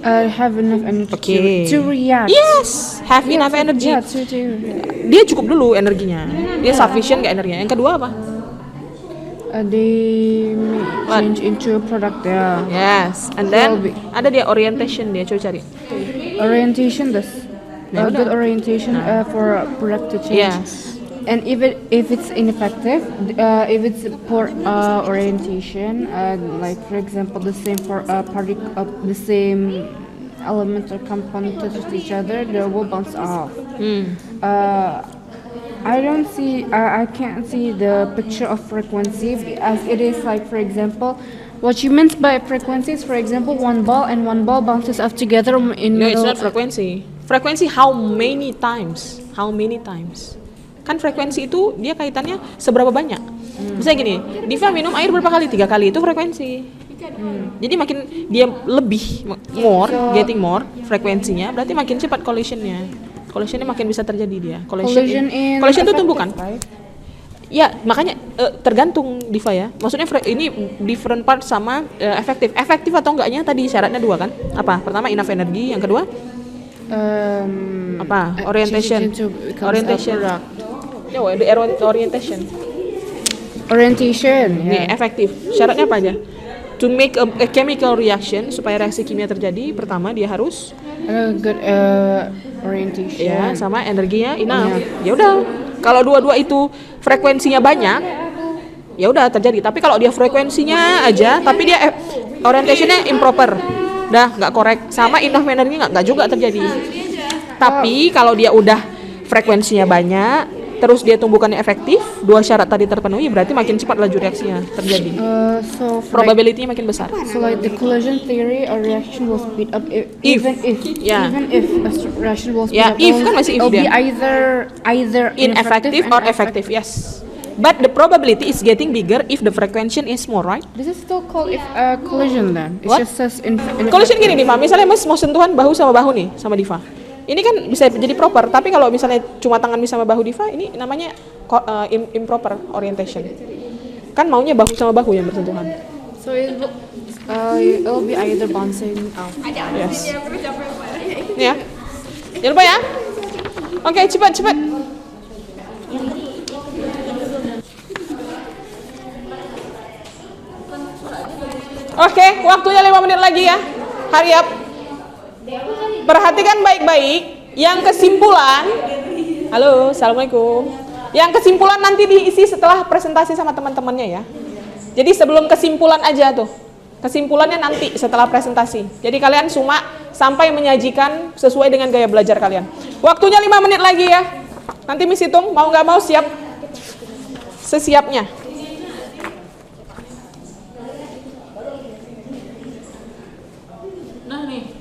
Have enough energy to react. Yes, have enough energy. Yeah, to Dia cukup dulu energinya. Dia sufficient nggak energinya? Yang kedua apa? They may change into a product. Yeah. Yes, and then ada dia orientation dia, coba cari. Orientation, this Ya udah. good orientation for a product to change. Yes. And if it's ineffective, if it's poor orientation, like for example the same for the same element or component touches each other, they will bounce off. I can't see the picture of frequency as it is like for example. What you meant by frequency is, for example, one ball bounces off together in No, it's middle. not frequency. Frequency how many times? How many times? Kan frekuensi itu dia kaitannya seberapa banyak. Misalnya gini, Diva minum air berapa kali? 3 kali, itu frekuensi. Jadi makin dia lebih getting more frekuensinya, berarti makin cepat collisionnya. Collisionnya makin bisa terjadi dia. Collision itu tumbukan. Right? Ya, makanya tergantung Diva ya. Maksudnya ini different part sama efektif. Efektif atau enggaknya tadi syaratnya 2 kan? Apa? Pertama enough energy, yang kedua apa? Orientation. Ya, orientation. Orientation. Nih, efektif. Syaratnya apa aja? To make a chemical reaction, supaya reaksi kimia terjadi, pertama dia harus Good orientation. ya sama energinya enough. Ya udah. Kalau dua-dua itu frekuensinya banyak, ya udah terjadi. Tapi kalau dia frekuensinya aja, tapi dia orientationnya improper, dah nggak correct, sama enough energinya nggak juga terjadi. Tapi kalau dia udah frekuensinya banyak, terus dia tumbukannya efektif, 2 syarat tadi terpenuhi, berarti makin cepat laju reaksinya terjadi. So Probability-nya makin besar. So like the collision theory, a reaction will speed up even if a reaction will speed Yeah, up. if kan masih if it'll be dia. either Ineffective or effective, yes. But the probability is getting bigger if the frequency is more, right? This is still called collision then. It What? just says Collision gini nih, Pak. Misalnya Mas mau sentuhan bahu sama bahu nih, sama Diva. Ini kan bisa jadi proper, tapi kalau misalnya cuma tangan bisa sama bahu Diva, ini namanya improper orientation. Kan maunya bahu sama bahu yang bersentuhan. So it'll be either bouncing off. Yes. Ini ya. Jangan lupa ya. Oke, cepat. Oke, waktunya 5 menit lagi ya. Hurry up. Perhatikan baik-baik. Yang kesimpulan. Halo, assalamualaikum. Yang kesimpulan nanti diisi setelah presentasi sama teman-temannya ya. Jadi sebelum kesimpulan aja tuh. Kesimpulannya nanti setelah presentasi. Jadi kalian cuma sampai menyajikan sesuai dengan gaya belajar kalian. Waktunya 5 menit lagi ya. Nanti Miss hitung, mau nggak mau siap. Sesiapnya. Nah nih.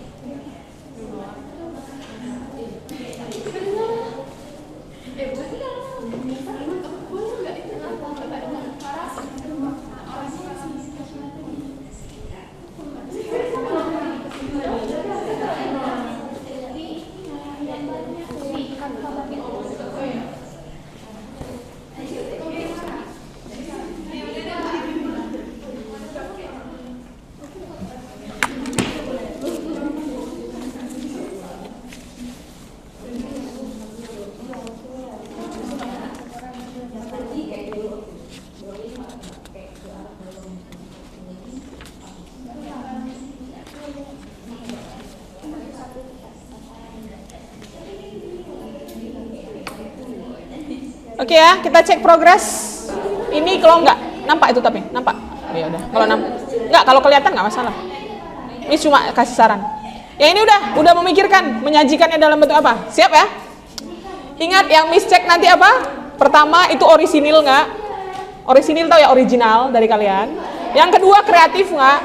Oke ya, kita cek progres. Ini kalau enggak nampak itu tapi nampak. Oh ya udah. Kalau enggak, kalau kelihatan nggak masalah. Ini cuma kasih saran. Ya ini udah memikirkan menyajikannya dalam bentuk apa? Siap ya? Ingat yang Miss cek nanti apa? Pertama itu orisinil nggak? Orisinil tahu ya, original dari kalian. Yang kedua kreatif nggak?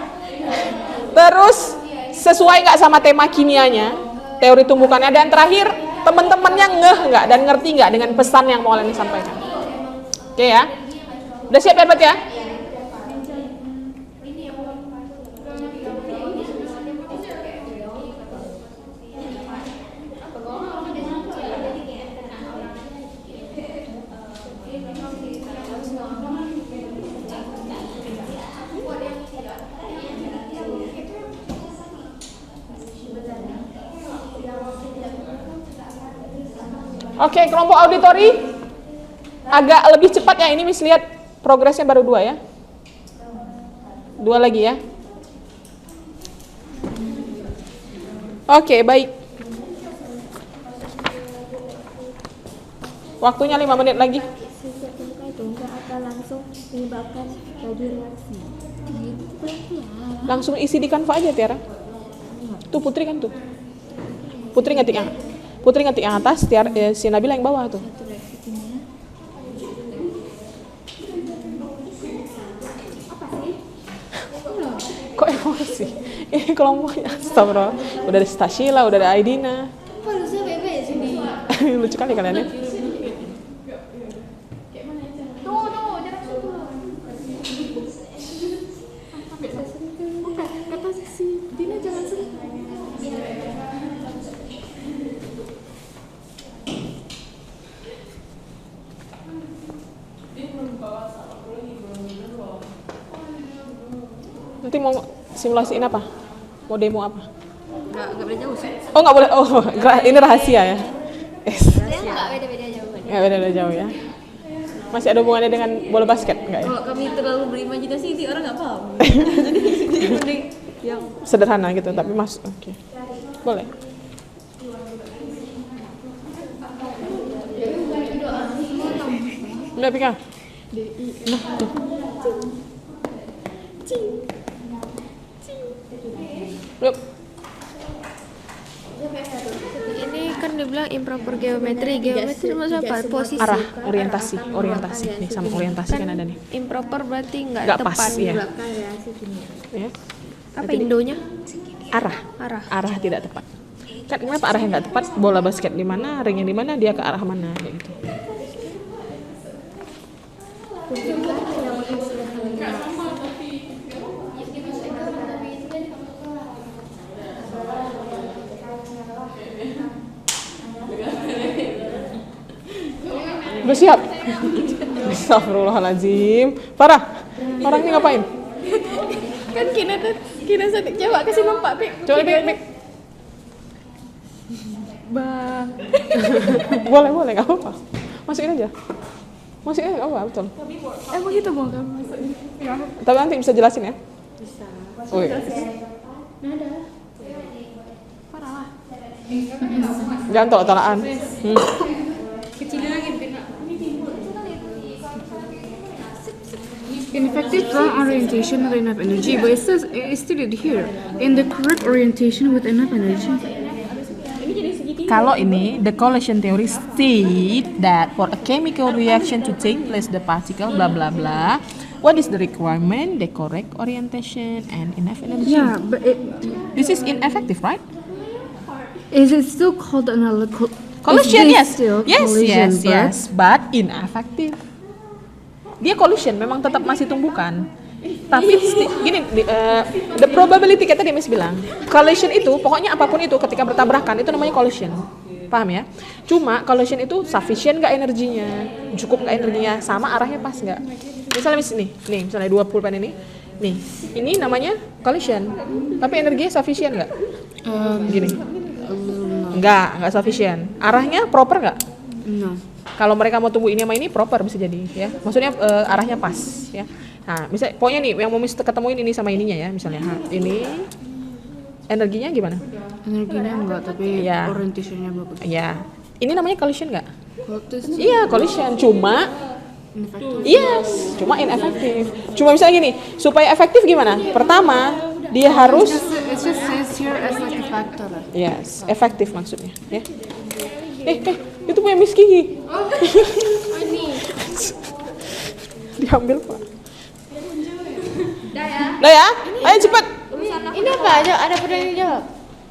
Terus sesuai nggak sama tema kimianya, teori tumbukannya, dan terakhir teman-temannya ngeh nggak dan ngerti nggak dengan pesan yang mau kalian sampaikan. Oke ya? Udah siap ya Bat ya? Oke, kelompok auditori agak lebih cepat ya. Ini Miss lihat progresnya baru 2 ya. 2 lagi ya. Oke, baik. Waktunya 5 menit lagi. Sensor terbuka itu nggak akan langsung menyebabkan lagi reaksi. Langsung isi di Canva aja Tiara. Tuh Putri kan tuh. Putri ngetik yang atas, Tiara, si Nabila yang bawah tuh. Kok emosi? Ini kelompoknya. Astagfirullah. Udah ada Stasila, udah ada Aidina. Lucu kali kalian ya. Nanti mau simulasiin apa? Mau demo apa? Nggak boleh jauh sih. Oh nggak boleh. Oh ini rahasia ya. Nggak beda-beda jawabannya. Nggak beda jauh ya. Masih ada hubungannya dengan bola basket nggak ya? Kalau kami terlalu berimajinasi, nanti orang nggak paham. Jadi mending yang Sederhana gitu, tapi mas, oke. Boleh. Udah Pika. Nah, tuh. Yuk. Ini kan dibilang improper geometri. Geometri maksudnya apa? Posisi. Arah, orientasi. Nih sama orientasi kan ada nih. Improper berarti nggak Nggak tepat. pas ya. Ya. Apa indonya? Arah tidak tepat. Kan kenapa arah yang nggak tepat? Bola basket di mana, ring yang di mana, dia ke arah mana gitu. Udah siap? Astagfirullahaladzim. Parah. Orang ini ngapain? Kan Kina coba kasih nampak Pik. Coba Pik. Bang. boleh nggak apa-apa. Masukin aja nggak apa-apa, betul. Emang itu mau kamu masukin? Tapi nanti bisa jelasin ya. Bisa. Oh iya. Nada. Parah lah. Jangan tolak-tolakan. Kecilin lagi Pik. ineffective wrong orientation with enough energy, but it's stated here in the correct orientation with enough energy. Kalau ini, the collision theory state that for a chemical reaction to take place, the particle blah blah blah. What is the requirement? The correct orientation and enough energy. Yeah, but This is ineffective, right? is it still called an Collision, yes. Collision, Yes, but ineffective. Dia collision, memang tetap masih tumbukan. Tapi gini, the probability kayak tadi Miss bilang, collision itu pokoknya apapun itu ketika bertabrakan itu namanya collision. Paham ya? Cuma collision itu sufficient nggak energinya, cukup nggak energinya, sama arahnya pas nggak. Misalnya Miss nih misalnya 2 pulpen ini namanya collision, tapi energinya sufficient nggak? Gini, nggak sufficient. Arahnya proper nggak? No. Kalau mereka mau tumbuh ini sama ini proper bisa jadi ya. Maksudnya arahnya pas ya. Nah, misalnya pokoknya nih yang mau ketemuin ini sama ininya ya, misalnya ini energinya gimana? Energinya enggak, tapi Iya. orientasinya bagus. Ya. Ini namanya collision enggak? Iya, collision. Cuma yes, cuma inefektif. Cuma misalnya gini, supaya efektif gimana? Pertama, dia harus It just says here as like a factor. yes, efektif maksudnya, ya. Itu punya Miss Kiki. Diambil, Pak. Udah ya? Ayo cepat. Ini apa aja? Ada pertanyaan jawab.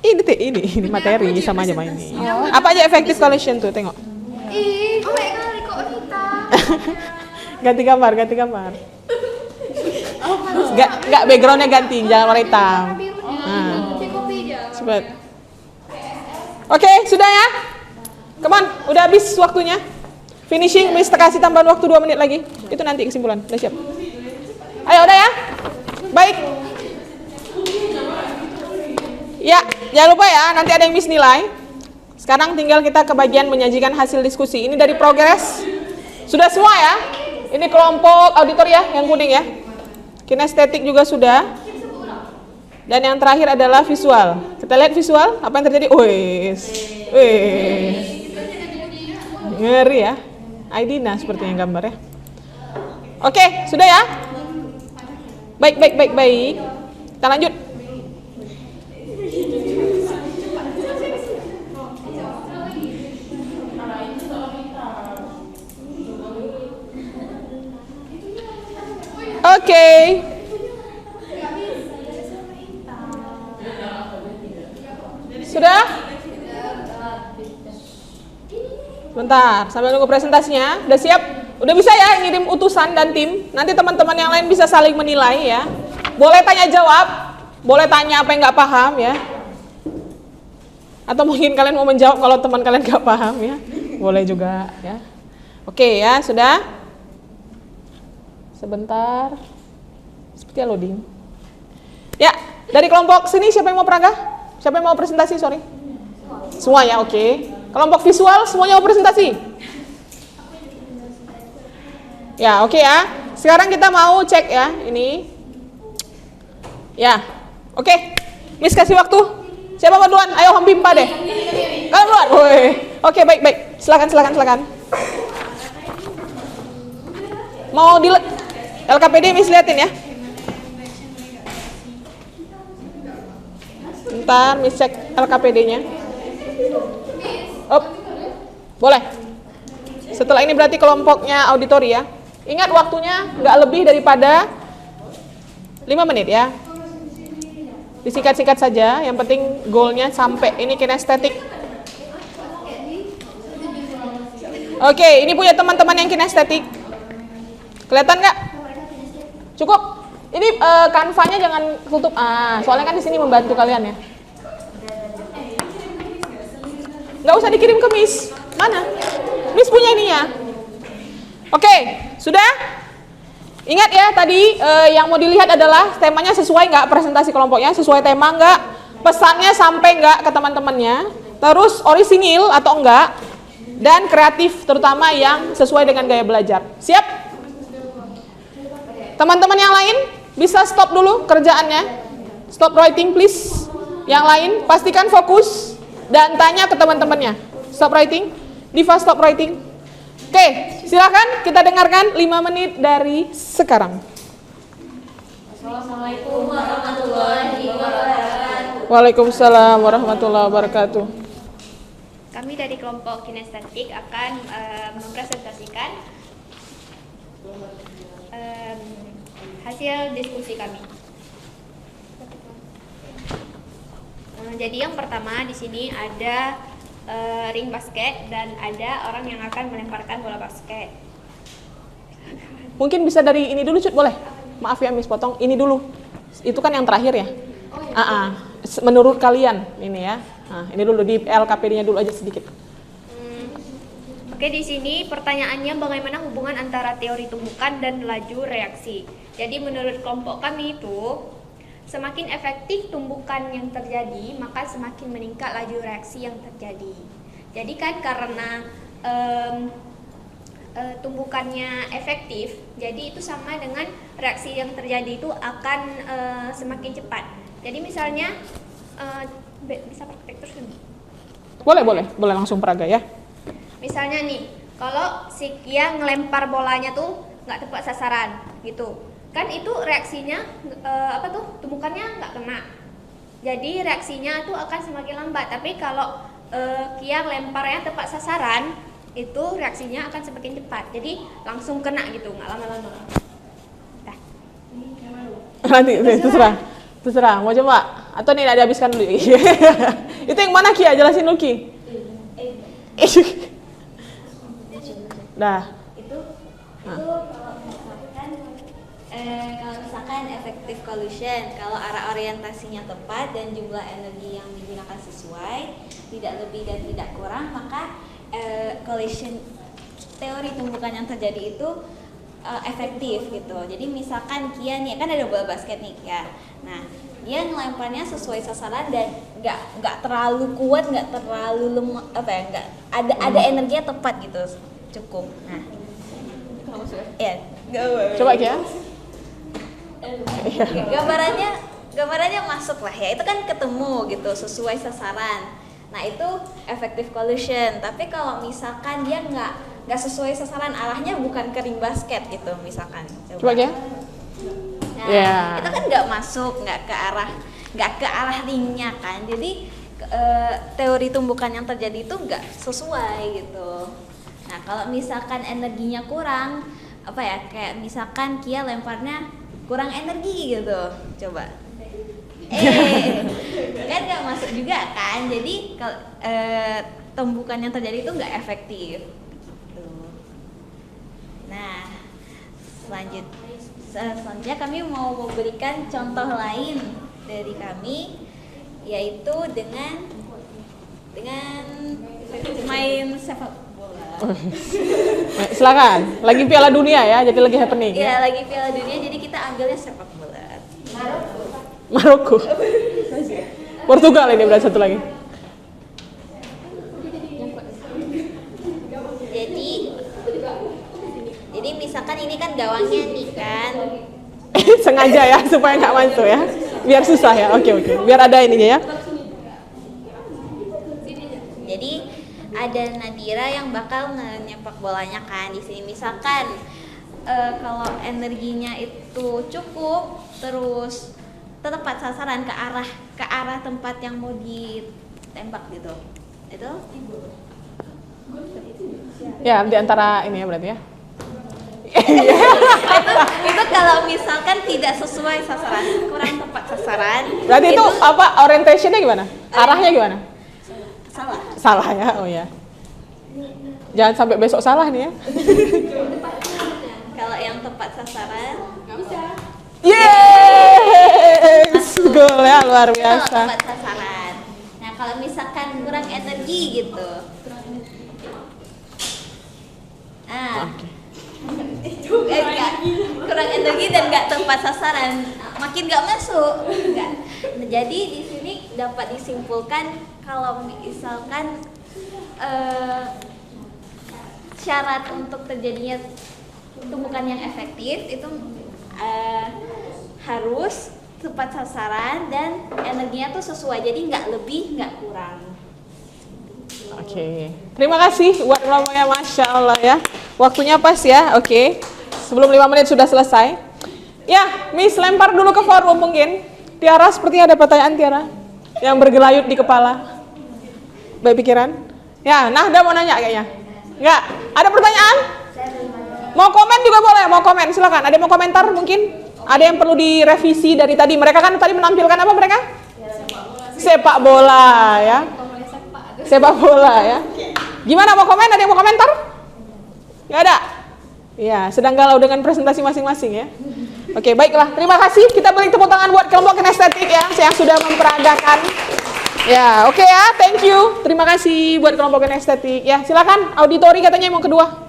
Ini materi sama aja main ini. Apa aja effective collision tuh? Tengok. Ih, baik kali kok kita. Ganti gambar. Enggak backgroundnya ganti, jangan warna hitam. Nah, cepat. Oke, sudah ya? Come on, udah habis waktunya. Finishing, Miss kasih tambahan waktu 2 menit lagi. Itu nanti kesimpulan. Udah siap? Ayo, udah ya? Baik. Ya, jangan lupa ya, nanti ada yang Miss nilai. Sekarang tinggal kita ke bagian menyajikan hasil diskusi. Ini dari progres. Sudah semua ya? Ini kelompok auditor ya, yang kuning ya. Kinestetik juga sudah. Dan yang terakhir adalah visual. Kita lihat visual, apa yang terjadi? Wih. Ngeri ya. Aidina sepertinya gambar ya. Oke, sudah ya? Baik. Kita lanjut. Oke. Sudah? Bentar, sambil nunggu presentasinya. Udah siap? Udah bisa ya ngirim utusan dan tim. Nanti teman-teman yang lain bisa saling menilai ya. Boleh tanya jawab, boleh tanya apa yang nggak paham ya. Atau mungkin kalian mau menjawab kalau teman kalian nggak paham ya. Boleh juga ya. Oke ya, sudah? Sebentar. Sepertinya loading. Ya, dari kelompok sini siapa yang mau perangga? Siapa yang mau presentasi, sorry? Semua ya, oke. Kelompok visual semuanya mau presentasi? Ya, oke ya. Sekarang kita mau cek ya, ini. Ya, oke. Miss kasih waktu. Siapa mau duluan? Ayo Om Bimpa deh. Kalian duluan. Woi. Oke, baik. Silakan. Mau di LKPD Miss liatin ya. Bentar, Miss cek LKPD-nya. Boleh. Setelah ini berarti kelompoknya auditori ya. Ingat waktunya nggak lebih daripada 5 menit ya. Disingkat-singkat saja, yang penting goalnya sampai ini kinestetik. Oke, ini punya teman-teman yang kinestetik. Kelihatan nggak? Cukup. Ini kanvanya jangan tutup. Soalnya kan di sini membantu kalian ya. Nggak usah dikirim ke Miss. Mana? Miss punya ini ya. Oke, sudah? Ingat ya tadi yang mau dilihat adalah temanya sesuai nggak presentasi kelompoknya, sesuai tema nggak, pesannya sampai nggak ke teman-temannya, terus orisinil atau enggak, dan kreatif terutama yang sesuai dengan gaya belajar. Siap? Teman-teman yang lain bisa stop dulu kerjaannya. Stop writing please. Yang lain pastikan fokus dan tanya ke teman-temannya. Stop writing. Diva stop writing. Oke, silakan kita dengarkan 5 menit dari sekarang. Assalamualaikum warahmatullahi wabarakatuh. Waalaikumsalam warahmatullahi wabarakatuh. Kami dari kelompok kinestetik akan mempresentasikan hasil diskusi kami. Jadi yang pertama di sini ada ring basket dan ada orang yang akan melemparkan bola basket. Mungkin bisa dari ini dulu Cut, boleh? Maaf ya Miss potong, ini dulu. Itu kan yang terakhir ya? Menurut kalian ini ya. Nah, ini dulu di LKPD-nya dulu aja sedikit. Oke, di sini pertanyaannya bagaimana hubungan antara teori tumbukan dan laju reaksi. Jadi menurut kelompok kami itu semakin efektif tumbukan yang terjadi, maka semakin meningkat laju reaksi yang terjadi. Jadi kan karena tumbukannya efektif, jadi itu sama dengan reaksi yang terjadi itu akan semakin cepat. Jadi misalnya bisa praktek terus kan? Boleh langsung peraga ya. Misalnya nih, kalau si Kia ngelempar bolanya tuh nggak tepat sasaran gitu, kan itu reaksinya tumbukannya nggak kena. Jadi reaksinya tuh akan semakin lambat. Tapi kalau Kia lemparnya tepat sasaran, itu reaksinya akan semakin cepat. Jadi langsung kena gitu, nggak lama-lama. Dah. Nanti terserah. Mau coba? Atau nih dihabiskan dulu? Itu yang mana Kia? Jelasin dulu Ki. Dah. Itu kalau misalkan effective collision, kalau arah orientasinya tepat dan jumlah energi yang digunakan sesuai, tidak lebih dan tidak kurang, maka collision teori tumbukan yang terjadi itu efektif gitu. Jadi misalkan Kia nih kan ada bola basket nih ya. Nah, dia ngelemparnya sesuai sasaran dan nggak terlalu kuat, nggak terlalu lemah, nggak ada energinya tepat gitu, cukup. Nah, ya. Coba Kia. Gambarannya masuk lah ya. Itu kan ketemu gitu sesuai sasaran. Nah, itu effective collision. Tapi kalau misalkan dia nggak sesuai sasaran, arahnya bukan ke ring basket gitu misalkan. Coba Kia. Nah, itu kan nggak masuk, nggak ke arah ringnya kan. Jadi teori tumbukan yang terjadi itu nggak sesuai gitu. Nah, kalau misalkan energinya kurang, kayak misalkan Kia lemparnya kurang energi gitu, coba. Kan nggak masuk juga kan. Jadi kalau tumbukan yang terjadi itu nggak efektif. Gitu. Nah, selanjutnya kami mau memberikan contoh lain dari kami, yaitu dengan main sepak bola. Silakan. Lagi Piala Dunia ya, jadi lagi happening. Iya, lagi Piala Dunia, jadi kita ambilnya sepak bola. Maroko. Portugal ini berarti satu lagi. Jadi misalkan ini kan gawangnya nih kan. Sengaja ya supaya nggak masuk ya. Biar susah ya. Oke. Biar ada ininya ya. Jadi ada Nadira yang bakal nyepak bolanya kan di sini. Misalkan kalau energinya itu cukup, terus tepat sasaran ke arah tempat yang mau ditembak gitu. Itu Ya, di antara ini ya berarti ya. itu kalau misalkan tidak sesuai sasaran, kurang tepat sasaran. Berarti itu apa orientationnya gimana? Arahnya gimana? Salah. Salah ya. Oh ya. Jangan sampai besok salah nih ya. Kalau yang tepat sasaran nggak bisa. Yes, gol ya luar Kalau biasa. tepat sasaran. Nah, kalau misalkan kurang energi gitu. Kurang energi dan nggak tepat sasaran, makin nggak masuk. Nggak. Nah, jadi di sini dapat disimpulkan kalau misalkan syarat untuk terjadinya tumbukan yang efektif itu harus tepat sasaran dan energinya tuh sesuai, jadi nggak lebih nggak kurang. Oke. Terima kasih buat ngomongnya, Masya Allah ya. Waktunya pas ya. Oke. Sebelum 5 menit sudah selesai. Ya, Miss lempar dulu ke forum mungkin. Tiara, sepertinya ada pertanyaan Tiara yang bergelayut di kepala. Baik pikiran. Ya, Nahda mau nanya kayaknya. Enggak? Ada pertanyaan? Mau komen juga boleh, mau komen silakan. Ada yang mau komentar mungkin? Ada yang perlu direvisi dari tadi. Mereka kan tadi menampilkan apa mereka? Sepak bola ya. Sepak bola ya. Gimana mau komen? Ada yang mau komentar? Nggak ada? Ya, sedang galau dengan presentasi masing-masing ya. Oke, baiklah. Terima kasih. Kita beri tepuk tangan buat kelompok kinestetik ya, yang sudah memperagakan. Ya, oke ya. Thank you. Terima kasih buat kelompok kinestetik. Ya, silakan. Auditori katanya yang mau kedua.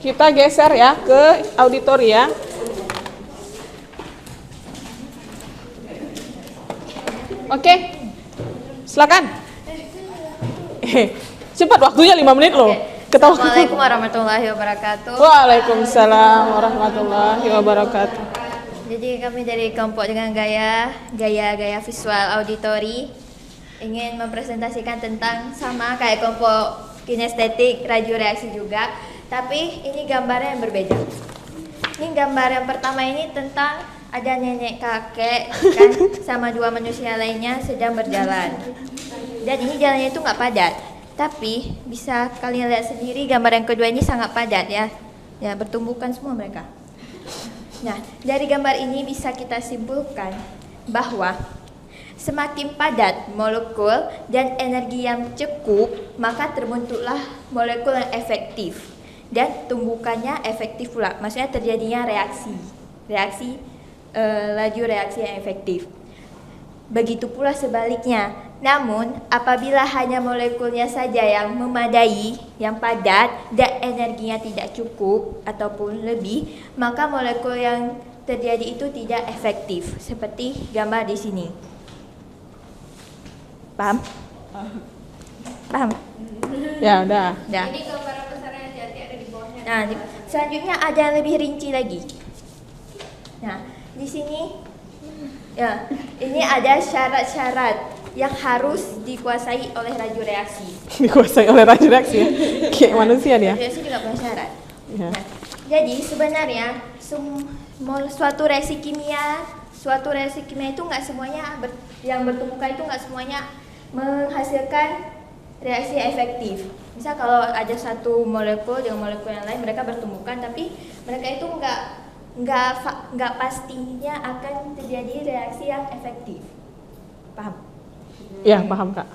Kita geser ya ke auditori ya. Oke. Silakan. Cepat waktunya 5 menit loh. Ketawa. Assalamualaikum warahmatullahi wabarakatuh. Waalaikumsalam warahmatullahi wabarakatuh. Jadi kami dari kelompok dengan gaya visual auditori ingin mempresentasikan tentang sama kayak kelompok kinestetik, radio reaksi juga, tapi ini gambarnya yang berbeda. Ini gambar yang pertama ini tentang ada nenek kakek kan sama dua manusia lainnya sedang berjalan. Dan ini jalannya itu nggak padat, tapi bisa kalian lihat sendiri gambar yang kedua ini sangat padat ya. Ya, bertumbukan semua mereka. Nah, dari gambar ini bisa kita simpulkan bahwa semakin padat molekul dan energi yang cukup, maka terbentuklah molekul yang efektif dan tumbukannya efektif pula. Maksudnya terjadinya laju reaksi yang efektif. Begitu pula sebaliknya. Namun, apabila hanya molekulnya saja yang memadai, yang padat dan energinya tidak cukup ataupun lebih, maka molekul yang terjadi itu tidak efektif, seperti gambar di sini. Paham? Paham? Ya, udah. Nah, Ini gambaran besarnya jadi ada di bawahnya. nah, selanjutnya ada yang lebih rinci lagi. Nah, di sini ya, ini ada syarat-syarat yang harus dikuasai oleh radio reaksi. Dikuasai oleh radio reaksi ya. Kayak manusia dia. Radio reaksi juga punya syarat. Ya. Nah, jadi sebenarnya suatu reaksi kimia itu nggak semuanya yang bertumbukan itu nggak semuanya menghasilkan reaksi efektif. Misal kalau ada satu molekul dengan molekul yang lain mereka bertumbukan, tapi mereka itu nggak pastinya akan terjadi reaksi yang efektif. Paham? Ya, paham Kak.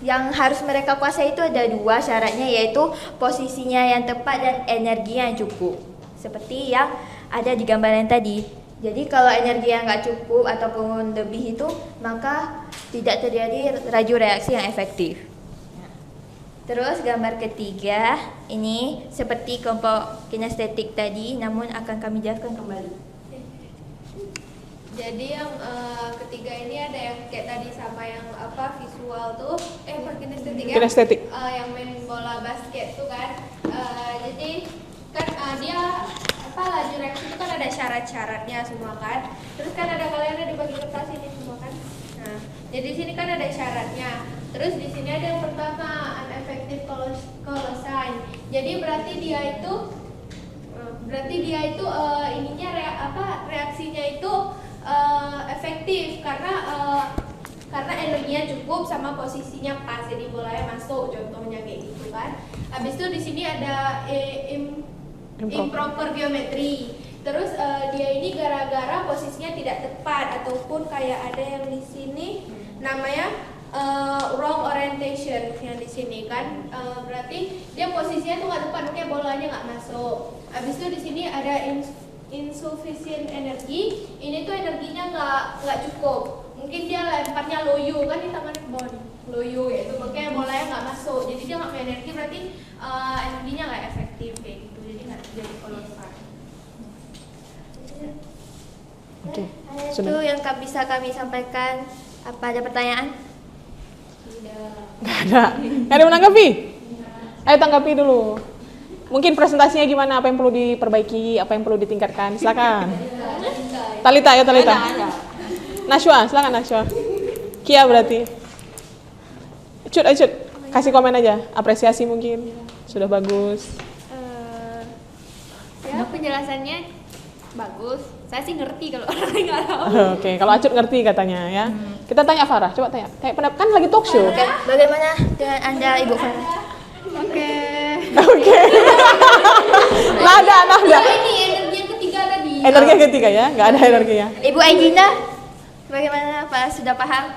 Yang harus mereka kuasai itu ada dua syaratnya, yaitu posisinya yang tepat dan energi yang cukup. Seperti yang ada di gambar yang tadi. Jadi kalau energi yang nggak cukup ataupun lebih itu, maka tidak terjadi laju reaksi yang efektif. Terus gambar ketiga ini seperti kelompok kinestetik tadi, namun akan kami jelaskan kembali. Jadi yang ketiga ini ada yang kayak tadi sama yang visual tuh, kinestetik ya. Kinestetik. Yang main bola basket tuh kan. Jadi kan dia laju reaksi itu kan ada syarat-syaratnya semua kan. Terus kan ada kalian ada di bagi kertas ini semua kan. Nah, jadi sini kan ada syaratnya. Terus di sini ada yang pertama ineffective colosign. Jadi berarti dia itu reaksinya itu efektif karena energinya cukup sama posisinya pas, jadi bolanya masuk, contohnya kayak gitu kan. Habis itu di sini ada improper geometry. Terus dia ini gara-gara posisinya tidak tepat ataupun kayak ada yang di sini namanya wrong orientation yang di sini kan, berarti dia posisinya tuh nggak tepat, makanya bolanya nggak masuk. Habis itu di sini ada insufficient energy. Ini tuh energinya nggak cukup. Mungkin dia lemparnya loyo kan di tangan ke bawah nih, loyo ya itu, makanya bolanya nggak masuk. Jadi dia nggak punya energi, berarti energinya nggak efektif kayak gitu. Jadi nggak terjadi colosign. Oke. Itu yang bisa kami sampaikan. Apa ada pertanyaan? Nggak ada. Nggak ada yang menanggapi? Ayo tanggapi dulu. Mungkin presentasinya gimana? Apa yang perlu diperbaiki? Apa yang perlu ditingkatkan? Silakan. Talita, ya Talita. Nashwa, silakan Nashwa. Kia berarti. Cut. Kasih komen aja. Apresiasi mungkin. Sudah bagus. Ya penjelasannya bagus. Saya sih ngerti kalau orang lain nggak tahu. Oke, kalau Acut ngerti katanya ya. Kita tanya Farah, coba tanya. Kan lagi talk show. Oke, bagaimana dengan Anda Ibu Farah? Oke. Nada. Ini energi yang ketiga tadi. Energi yang ketiga ya, nggak ada energinya. Ibu Aijina, bagaimana Pak, sudah paham?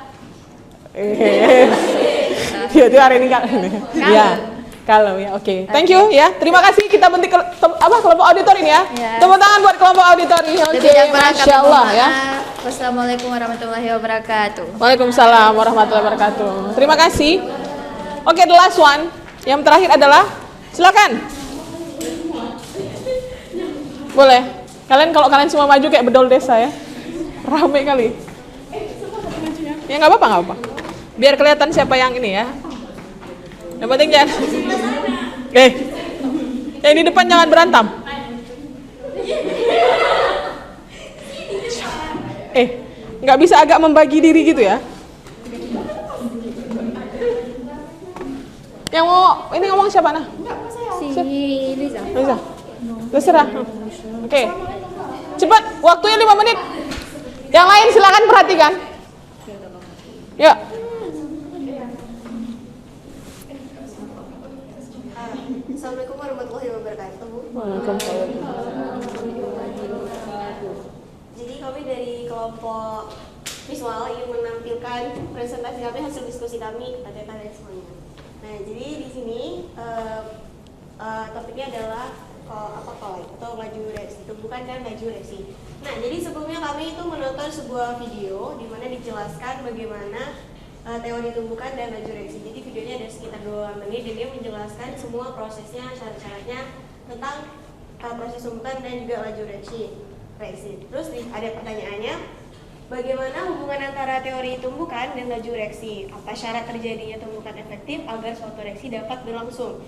Dia hari ini kan. Ya. Kalau ya, oke. Thank you ya. Terima kasih, kita bentuk kelompok auditor ini ya. Tepuk tangan buat kelompok auditor ini. Oke, Masya Allah ya. Wassalamualaikum warahmatullahi wabarakatuh. Waalaikumsalam warahmatullahi wabarakatuh. Terima kasih. Oke, the last one. Yang terakhir adalah, silakan. Boleh. Kalau kalian semua maju kayak bedol desa ya. Rame kali. Ya nggak apa-apa. Biar kelihatan siapa yang ini ya. Yang penting jangan. Yang di depan jangan berantem. Nggak bisa agak membagi diri gitu ya? Yang mau ini ngomong siapa nah? Si Liza. Liza. Terserah. Oke. Cepat, waktunya 5 menit. Yang lain silakan perhatikan. Ya. Assalamualaikum warahmatullahi wabarakatuh. Waalaikumsalam. Jadi kami dari kelompok visual ingin menampilkan presentasi kami, hasil diskusi kami, data dan semuanya. Nah, jadi di sini topiknya adalah collide atau laju reaksi, tumbukan dan laju reaksi. Nah, jadi sebelumnya kami itu menonton sebuah video di mana dijelaskan bagaimana teori tumbukan dan laju reaksi. Jadi videonya ada sekitar 2 menit dan dia menjelaskan semua prosesnya, syarat-syaratnya tentang proses tumbukan dan juga laju reaksi. Terus ada pertanyaannya, bagaimana hubungan antara teori tumbukan dan laju reaksi? Apa syarat terjadinya tumbukan efektif agar suatu reaksi dapat berlangsung?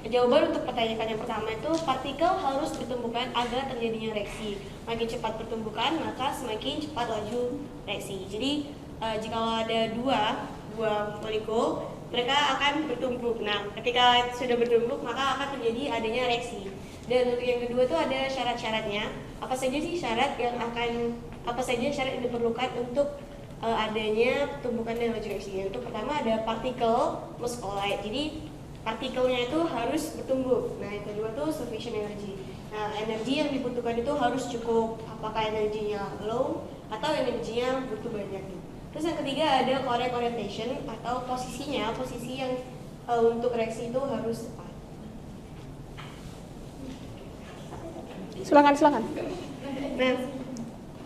Jawaban untuk pertanyaan yang pertama itu, partikel harus ditumbuhkan agar terjadinya reaksi. Makin cepat pertumbukan, maka semakin cepat laju reaksi. Jadi jika ada dua molekul, mereka akan bertumbuk. Nah, ketika sudah bertumbuk, maka akan terjadi adanya reaksi. Dan untuk yang kedua itu ada syarat-syaratnya. Apa saja sih syarat yang diperlukan untuk adanya tumbukan dan laju reaksi? Untuk pertama ada particle must collide. Jadi partikelnya itu harus bertumbuk. Nah, yang kedua itu sufficient energy. Nah, energi yang dibutuhkan itu harus cukup. Apakah energinya low atau energinya butuh banyak. Terus yang ketiga ada correct orientation atau posisi yang untuk reaksi itu harus tepat. Silakan. Nah,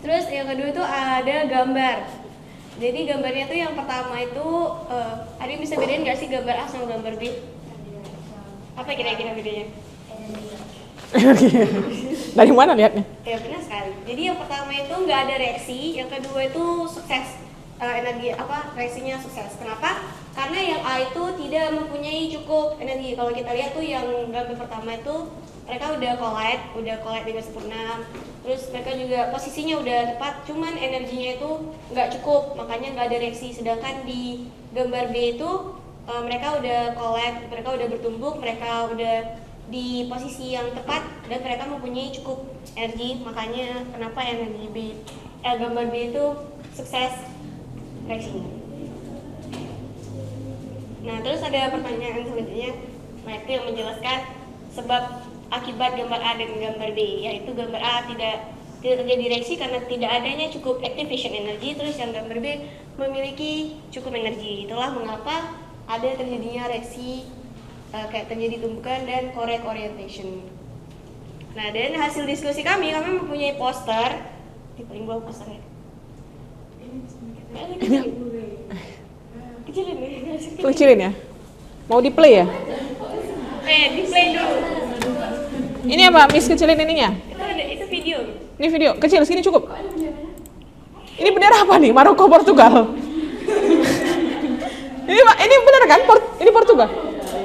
terus yang kedua itu ada gambar. Jadi gambarnya tuh yang pertama itu ada yang bisa bedain nggak sih gambar A sama gambar B? Apa kira-kira bedanya? Dari mana lihatnya? Ya benar sekali. Jadi yang pertama itu nggak ada reaksi, yang kedua itu sukses. Reaksinya sukses. Kenapa? Karena yang A itu tidak mempunyai cukup energi. Kalau kita lihat tuh yang gambar pertama itu mereka udah collide dengan sempurna. Terus mereka juga posisinya udah tepat, cuman energinya itu nggak cukup, makanya nggak ada reaksi. Sedangkan di gambar B itu mereka udah collide, mereka udah bertumbuk, mereka udah di posisi yang tepat dan mereka mempunyai cukup energi, makanya kenapa gambar B itu sukses reaksinya. Nah, terus ada pertanyaan selanjutnya, itu yang menjelaskan sebab akibat gambar A dan gambar B, yaitu gambar A tidak terjadi reaksi karena tidak adanya cukup activation energy, terus yang gambar B memiliki cukup energi. Itulah mengapa ada terjadinya reaksi kayak terjadi tumbukan dan correct orientation. Nah, dan hasil diskusi kami mempunyai poster. Di paling bawah posternya. Kecilin ya? Mau di play ya? Di play dulu. Ini apa? Miss kecilin ininya? Itu video. Ini video, kecil, segini cukup. Ini bendera apa nih? Maroko, Portugal. Ini benar kan? Ini Portugal.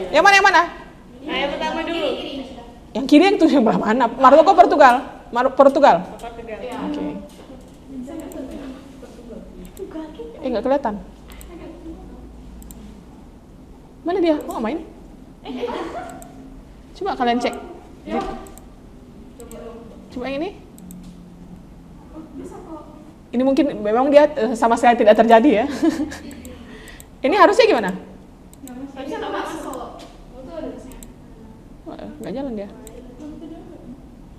Yang mana? Nah, yang pertama dulu. Yang kiri yang tuh yang belah mana? Maroko, Portugal. Portugal. Oke. Nggak kelihatan. Mana dia? Mau main? Coba kalian cek. Coba yang ini. Ini mungkin memang dia sama sekali tidak terjadi ya. Ini harusnya gimana? Nggak jalan dia.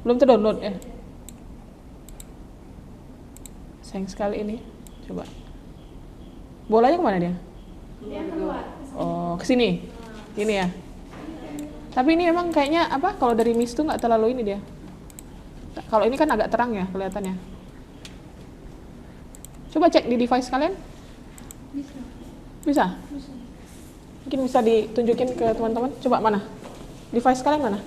Belum terdownload ya. Sayang sekali ini. Coba. Bolanya kemana dia? Oh, kesini. Ini ya. Tapi ini memang kayaknya apa? Kalau dari Miss tuh nggak terlalu ini dia. Kalau ini kan agak terang ya kelihatannya. Coba cek di device kalian. Bisa. Mungkin bisa ditunjukin ke teman-teman. Coba mana? Device kalian mana?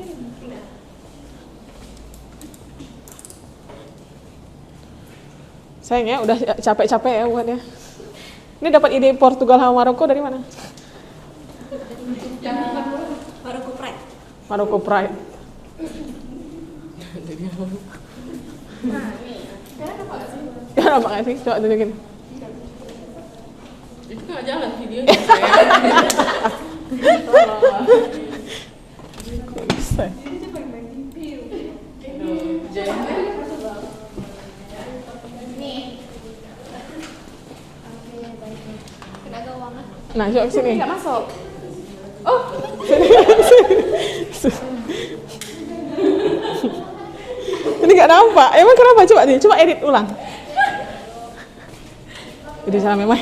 Sayang ya, udah capek-capek ya buatnya. Ini dapat ide Portugal sama Maroko dari mana? Maroko Pride. Kenapa nggak sih? Coba tunjukin. Itu nggak jalan videonya. Kok bisa? Nah, coba sini. Nggak masuk. Ini nggak nampak. Emang kenapa? Coba nih, coba edit ulang. Jadi salah memang.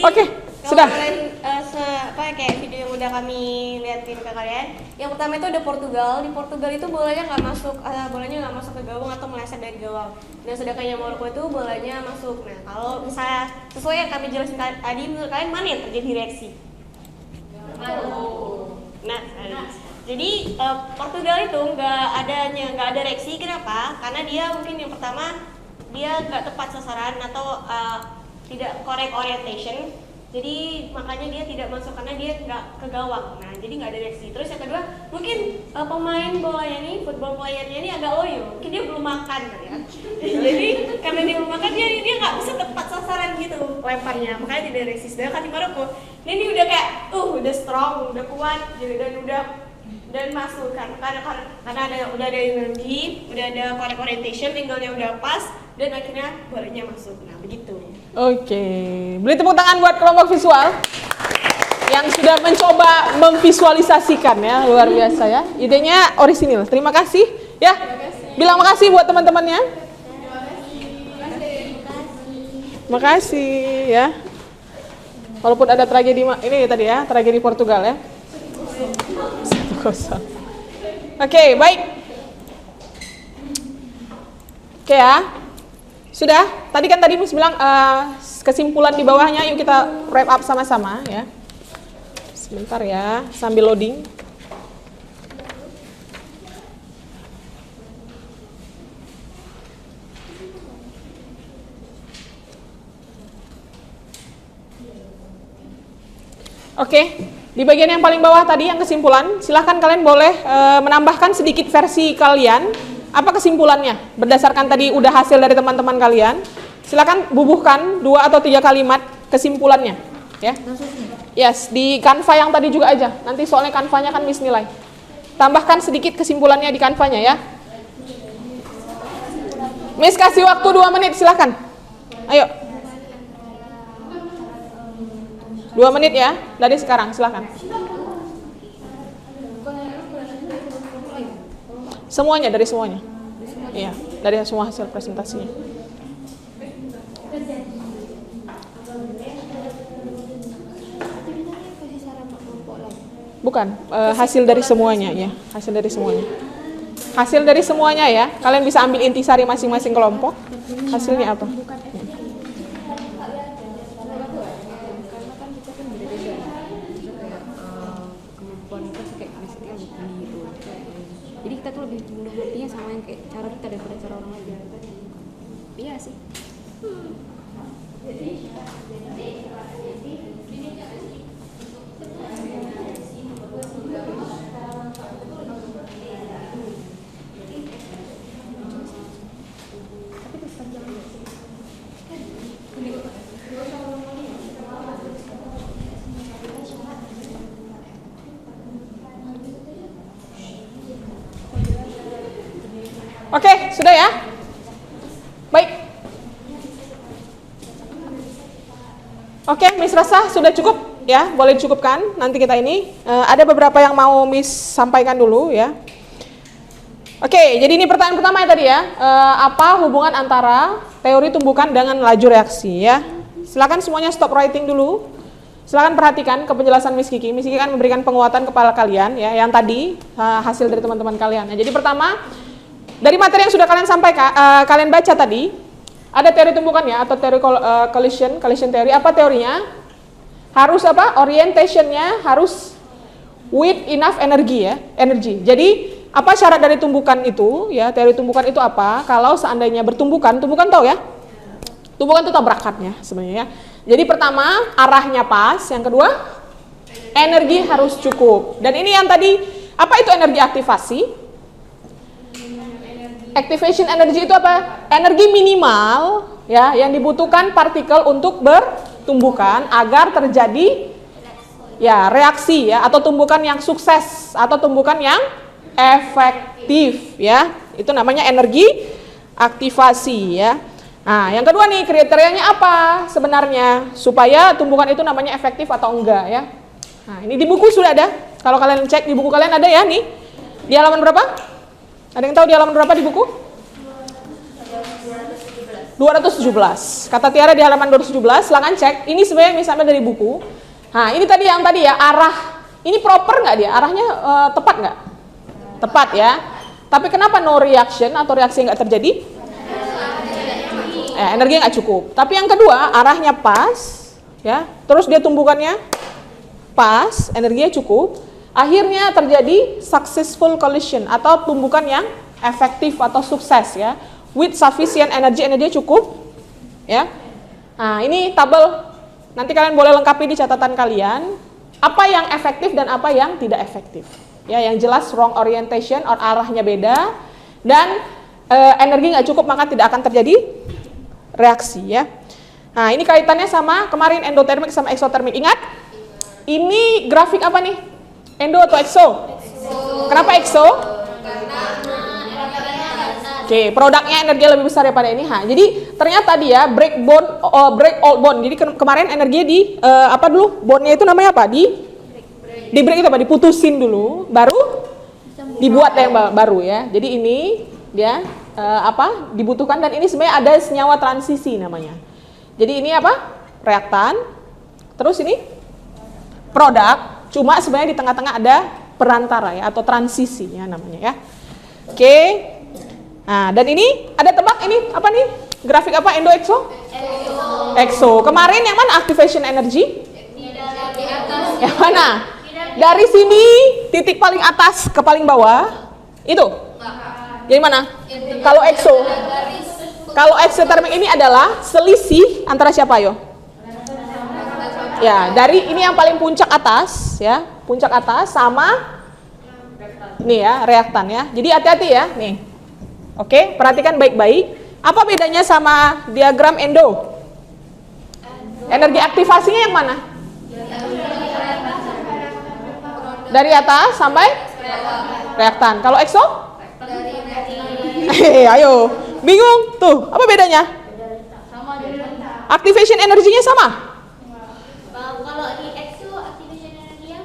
Oke, sudah. Kalau kalian kayak video yang udah kami liatin ke kalian, yang pertama itu ada Portugal. Di Portugal itu bolanya nggak masuk ke gawang atau meleset dari gawang. Dan sedangkan Maroko itu bolanya masuk. Nah, kalau misalnya sesuai yang kami jelasin tadi, menurut kalian mana yang terjadi reaksi? Nah, jadi Portugal itu nggak ada reaksi. Kenapa? Karena dia mungkin yang pertama dia nggak tepat sasaran atau tidak correct orientation. Jadi makanya dia tidak masuk karena dia nggak ke gawang. Nah, jadi nggak ada reaksi. Terus yang kedua, mungkin pemain bolanya nih, football playernya ini agak loyo. Mungkin dia belum makan kali ya. Jadi karena dia belum makan, dia nggak bisa tepat sasaran gitu lemparnya. Makanya tidak ada reaksi. Sedangkan di Maroko, ini udah kayak udah strong, udah kuat, gitu, dan masuk karena udah ada energi, udah ada correct orientation, tinggalnya udah pas, dan akhirnya bolanya masuk. Nah, begitu. Oke, beri tepuk tangan buat kelompok visual yang sudah mencoba memvisualisasikan ya, luar biasa ya. Idenya orisinil. Terima kasih ya. Bilang makasih buat teman-temannya. Makasih ya. Walaupun ada tragedi ini tadi ya, tragedi Portugal ya. 1-0. Oke, baik. Oke ya. Sudah, tadi Miss bilang kesimpulan di bawahnya, yuk kita wrap up sama-sama ya. Sebentar ya, sambil loading. Oke, di bagian yang paling bawah tadi yang kesimpulan, silahkan kalian boleh menambahkan sedikit versi kalian. Apa kesimpulannya? Berdasarkan tadi udah hasil dari teman-teman kalian, silakan bubuhkan 2 atau 3 kalimat kesimpulannya, ya. Yes, di Canva yang tadi juga aja. Nanti soalnya Canva-nya kan Miss nilai. Tambahkan sedikit kesimpulannya di Canva-nya ya. Miss kasih waktu 2 menit, silakan. Ayo. 2 menit ya, dari sekarang, silakan. Semuanya, dari semuanya. Iya, dari semua hasil presentasinya. Bukan, hasil dari semuanya ya, hasil dari semuanya. Hasil dari semuanya ya, kalian bisa ambil intisari masing-masing kelompok. Hasilnya apa? Jadi kita tuh lebih mudah ngertinya sama yang kayak cara kita daripada cara orang lain. Iya sih. Oke, sudah ya? Baik. Oke, Miss Rasa sudah cukup ya, boleh dicukupkan. Nanti kita ini ada beberapa yang mau Miss sampaikan dulu ya. Oke, jadi ini pertanyaan pertama ya tadi ya. Apa hubungan antara teori tumbukan dengan laju reaksi ya? Silakan semuanya stop writing dulu. Silakan perhatikan ke penjelasan Miss Kiki. Miss Kiki kan memberikan penguatan kepala kalian ya, yang tadi hasil dari teman-teman kalian. Nah, jadi pertama, dari materi yang sudah kalian sampaikan, kalian baca tadi, ada teori tumbukan ya, atau teori collision theory. Apa teorinya? Harus apa? Orientationnya harus with enough energy ya, energy. Jadi apa syarat dari tumbukan itu? Ya, teori tumbukan itu apa? Kalau seandainya tumbukan tahu ya? Tumbukan itu tabrakatnya sebenarnya. Ya. Jadi pertama arahnya pas, yang kedua energi harus cukup. Dan ini yang tadi Apa itu energi aktivasi? Activation energy itu apa? Energi minimal ya yang dibutuhkan partikel untuk bertumbukan agar terjadi ya reaksi ya atau tumbukan yang sukses atau tumbukan yang efektif ya. Itu namanya energi aktivasi ya. Nah, yang kedua nih kriterianya apa sebenarnya supaya tumbukan itu namanya efektif atau enggak ya. Nah, ini di buku sudah ada. Kalau kalian cek di buku kalian ada ya nih. Di halaman berapa? Ada yang tahu di halaman berapa di buku? 217. Kata Tiara di halaman 217, silakan cek. Ini sebenarnya misalnya dari buku. Nah, ini tadi yang tadi ya, arah. Ini proper nggak dia? Arahnya tepat nggak? Tepat ya. Tapi kenapa no reaction atau reaksi nggak terjadi? Energi nggak cukup. Tapi yang kedua, arahnya pas, ya. Terus dia tumbukannya pas, energinya cukup. Akhirnya terjadi successful collision atau tumbukan yang efektif atau sukses ya. With sufficient energy, energinya cukup, ya. Nah, ini tabel. Nanti kalian boleh lengkapi di catatan kalian. Apa yang efektif dan apa yang tidak efektif. Ya, yang jelas wrong orientation, arahnya beda, dan energi nggak cukup maka tidak akan terjadi reaksi ya. Nah, ini kaitannya sama kemarin endotermik sama eksotermik. Ingat? Ini grafik apa nih? Endo atau ekso? Kenapa ekso? Oke, produknya energi lebih besar daripada ini. Jadi ternyata dia break old bond. Jadi kemarin energinya di apa dulu? Bondnya itu namanya apa? Di break itu apa? Diputusin dulu, baru dibuat yang baru ya. Jadi ini dia apa? Dibutuhkan dan ini sebenarnya ada senyawa transisi namanya. Jadi ini apa? Reaktan. Terus ini produk. Cuma sebenarnya di tengah-tengah ada perantara ya atau transisi ya namanya ya. Oke. Nah, dan ini ada tebak ini apa nih? Grafik apa? Endo exo? Exo. Kemarin yang mana activation energy? Yang mana? Dari sini titik paling atas ke paling bawah. Itu. Jadi mana? Kalau exo. Kalau eksotermik ini adalah selisih antara siapa yo? Ya, dari ini yang paling puncak atas ya, puncak atas sama ini ya, reaktan ya. Jadi hati-hati ya, nih. Oke, perhatikan baik-baik. Apa bedanya sama diagram endo? Energi aktivasinya yang mana? Dari atas sampai reaktan. Kalau ekso? Ayo, bingung tuh, apa bedanya? Activation energinya sama? Kalau di EXO activation energy-nya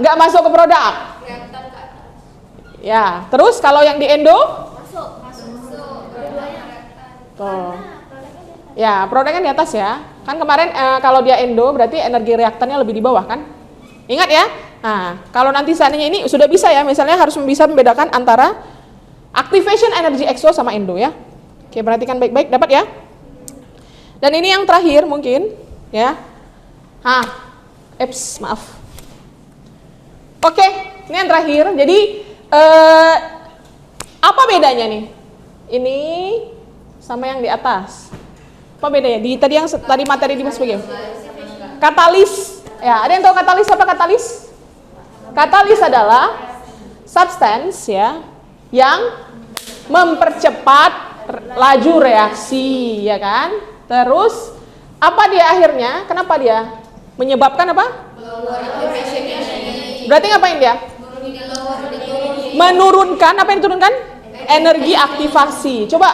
nggak masuk ke produk. Ya, terus kalau yang di endo? masuk. Tuh. Ya, produknya di atas ya. Kan kemarin kalau dia endo berarti energi reaktannya lebih di bawah kan? Ingat ya? Nah, kalau nanti seandainya ini sudah bisa ya, misalnya harus bisa membedakan antara activation energy exo sama endo ya. Oke, perhatikan baik-baik, dapat ya? Dan ini yang terakhir mungkin ya. Maaf. Oke, ini yang terakhir. Jadi apa bedanya nih? Ini sama yang di atas. Apa bedanya? Di tadi yang tadi materi di Mas Bagi. Katalis. Ya, ada yang tahu katalis apa katalis? Katalis adalah substance ya yang mempercepat laju reaksi, ya kan? Terus apa dia akhirnya? Kenapa dia menyebabkan apa? Berarti ngapain dia? Menurunkan, apa yang diturunkan? Energi aktivasi. Coba,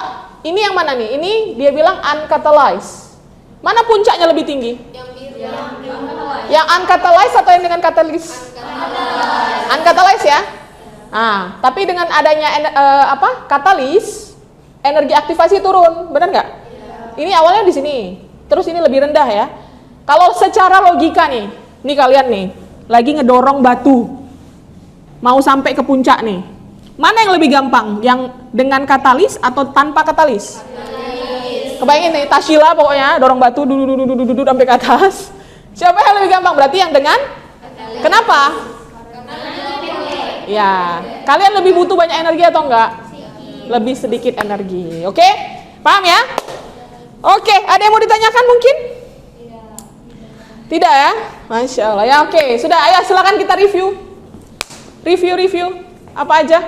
ini yang mana nih? Ini dia bilang uncatalyzed. Mana puncaknya lebih tinggi? Yang uncatalyzed atau yang dengan katalis? Uncatalyzed ya. Nah, tapi dengan adanya katalis, energi aktivasi turun, benar nggak? Ini awalnya di sini, terus ini lebih rendah ya. Kalau secara logika nih kalian nih lagi ngedorong batu, mau sampai ke puncak nih. Mana yang lebih gampang? Yang dengan katalis atau tanpa katalis? Kebayangin nih, Tashila pokoknya dorong batu duduk sampai ke atas. Siapa yang lebih gampang? Berarti yang dengan kenapa? Ya, kalian lebih butuh banyak energi atau enggak? Lebih sedikit energi. Oke? Paham ya? Oke, ada yang mau ditanyakan mungkin? Tidak ya? Masya Allah. Ya oke, sudah. Ayo silakan kita review. Review. Apa aja?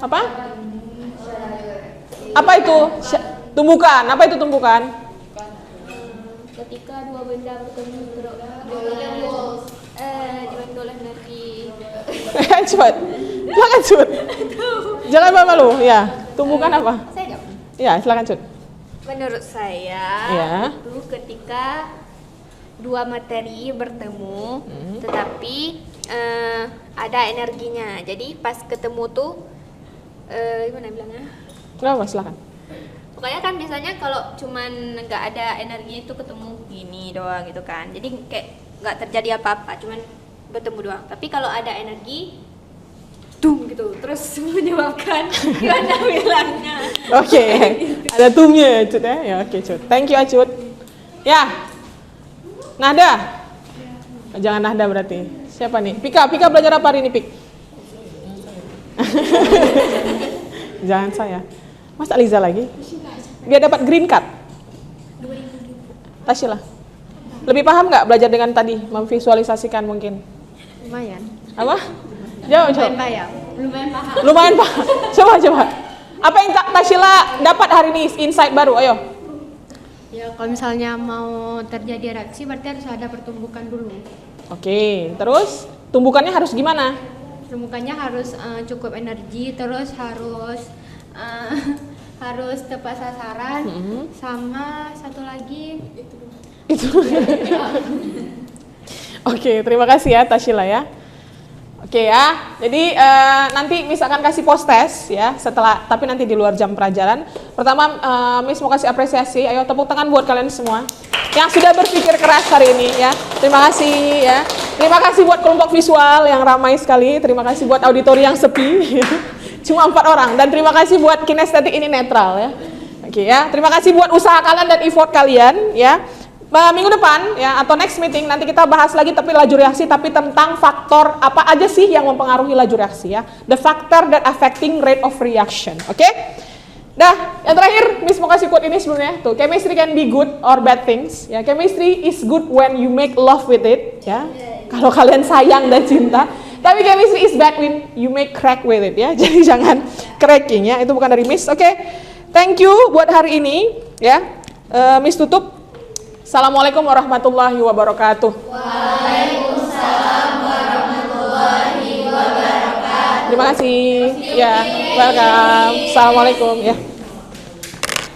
Apa? Apa itu? Tumbukan. Apa itu tumbukan? Ketika dua benda bertemu dibentuk energi. Cepat. Silakan Cut. Jangan malu. Ya. Tumbukan apa? Saya jawab. Ya, silakan Cut. Menurut saya Ya. itu ketika dua materi bertemu, tetapi ada energinya. Jadi pas ketemu tuh gimana bilangnya? Kenapa? Silakan. Pokoknya kan biasanya kalau cuman nggak ada energi itu ketemu gini doang gitu kan. Jadi kayak nggak terjadi apa-apa, cuman bertemu doang. Tapi kalau ada energi, tum gitu, terus menyebabkan gimana bilangnya? Oke, ada tumnya ya Cut ya. Ya oke Cut. Thank you Cut. Ya. Nahda. Jangan Nahda berarti. Siapa nih? Pika belajar apa hari ini Pik? Jangan saya. Masa Liza lagi? Biar dapat green card. Tasila. Lebih paham nggak belajar dengan tadi? Memvisualisasikan mungkin. Lumayan. Apa? Jawab. Lumayan paham. Coba. Apa yang Tasila dapat hari ini? Insight baru, ayo. Ya, kalau misalnya mau terjadi reaksi berarti harus ada pertumbukan dulu. Oke, terus tumbukannya harus gimana? Permukaannya harus cukup energi, terus harus tepat sasaran, sama satu lagi Itu. Oke, terima kasih ya Tasila ya. Oke ya, jadi nanti Miss akan kasih post test ya setelah, tapi nanti di luar jam pelajaran. Pertama Miss mau kasih apresiasi, ayo tepuk tangan buat kalian semua yang sudah berpikir keras hari ini ya. Terima kasih ya. Terima kasih buat kelompok visual yang ramai sekali. Terima kasih buat auditori yang sepi, cuma 4 orang. Dan terima kasih buat kinestetik ini netral ya. Oke ya, terima kasih buat usaha kalian dan effort kalian ya. Minggu depan ya atau next meeting nanti kita bahas lagi tapi laju reaksi, tapi tentang faktor apa aja sih yang mempengaruhi laju reaksi ya. The factor that affecting rate of reaction. Oke? Dah, yang terakhir Miss mau kasih quote ini sebelumnya. Tuh, chemistry can be good or bad things. Ya, chemistry is good when you make love with it ya. Kalau kalian sayang dan cinta. Tapi chemistry is bad when you make crack with it ya. Jadi jangan cracking ya. Itu bukan dari Miss. Oke. Thank you buat hari ini ya. Miss tutup. Assalamualaikum warahmatullahi wabarakatuh. Waalaikumsalam warahmatullahi wabarakatuh. Terima kasih. Ya, welcome. Assalamualaikum ya.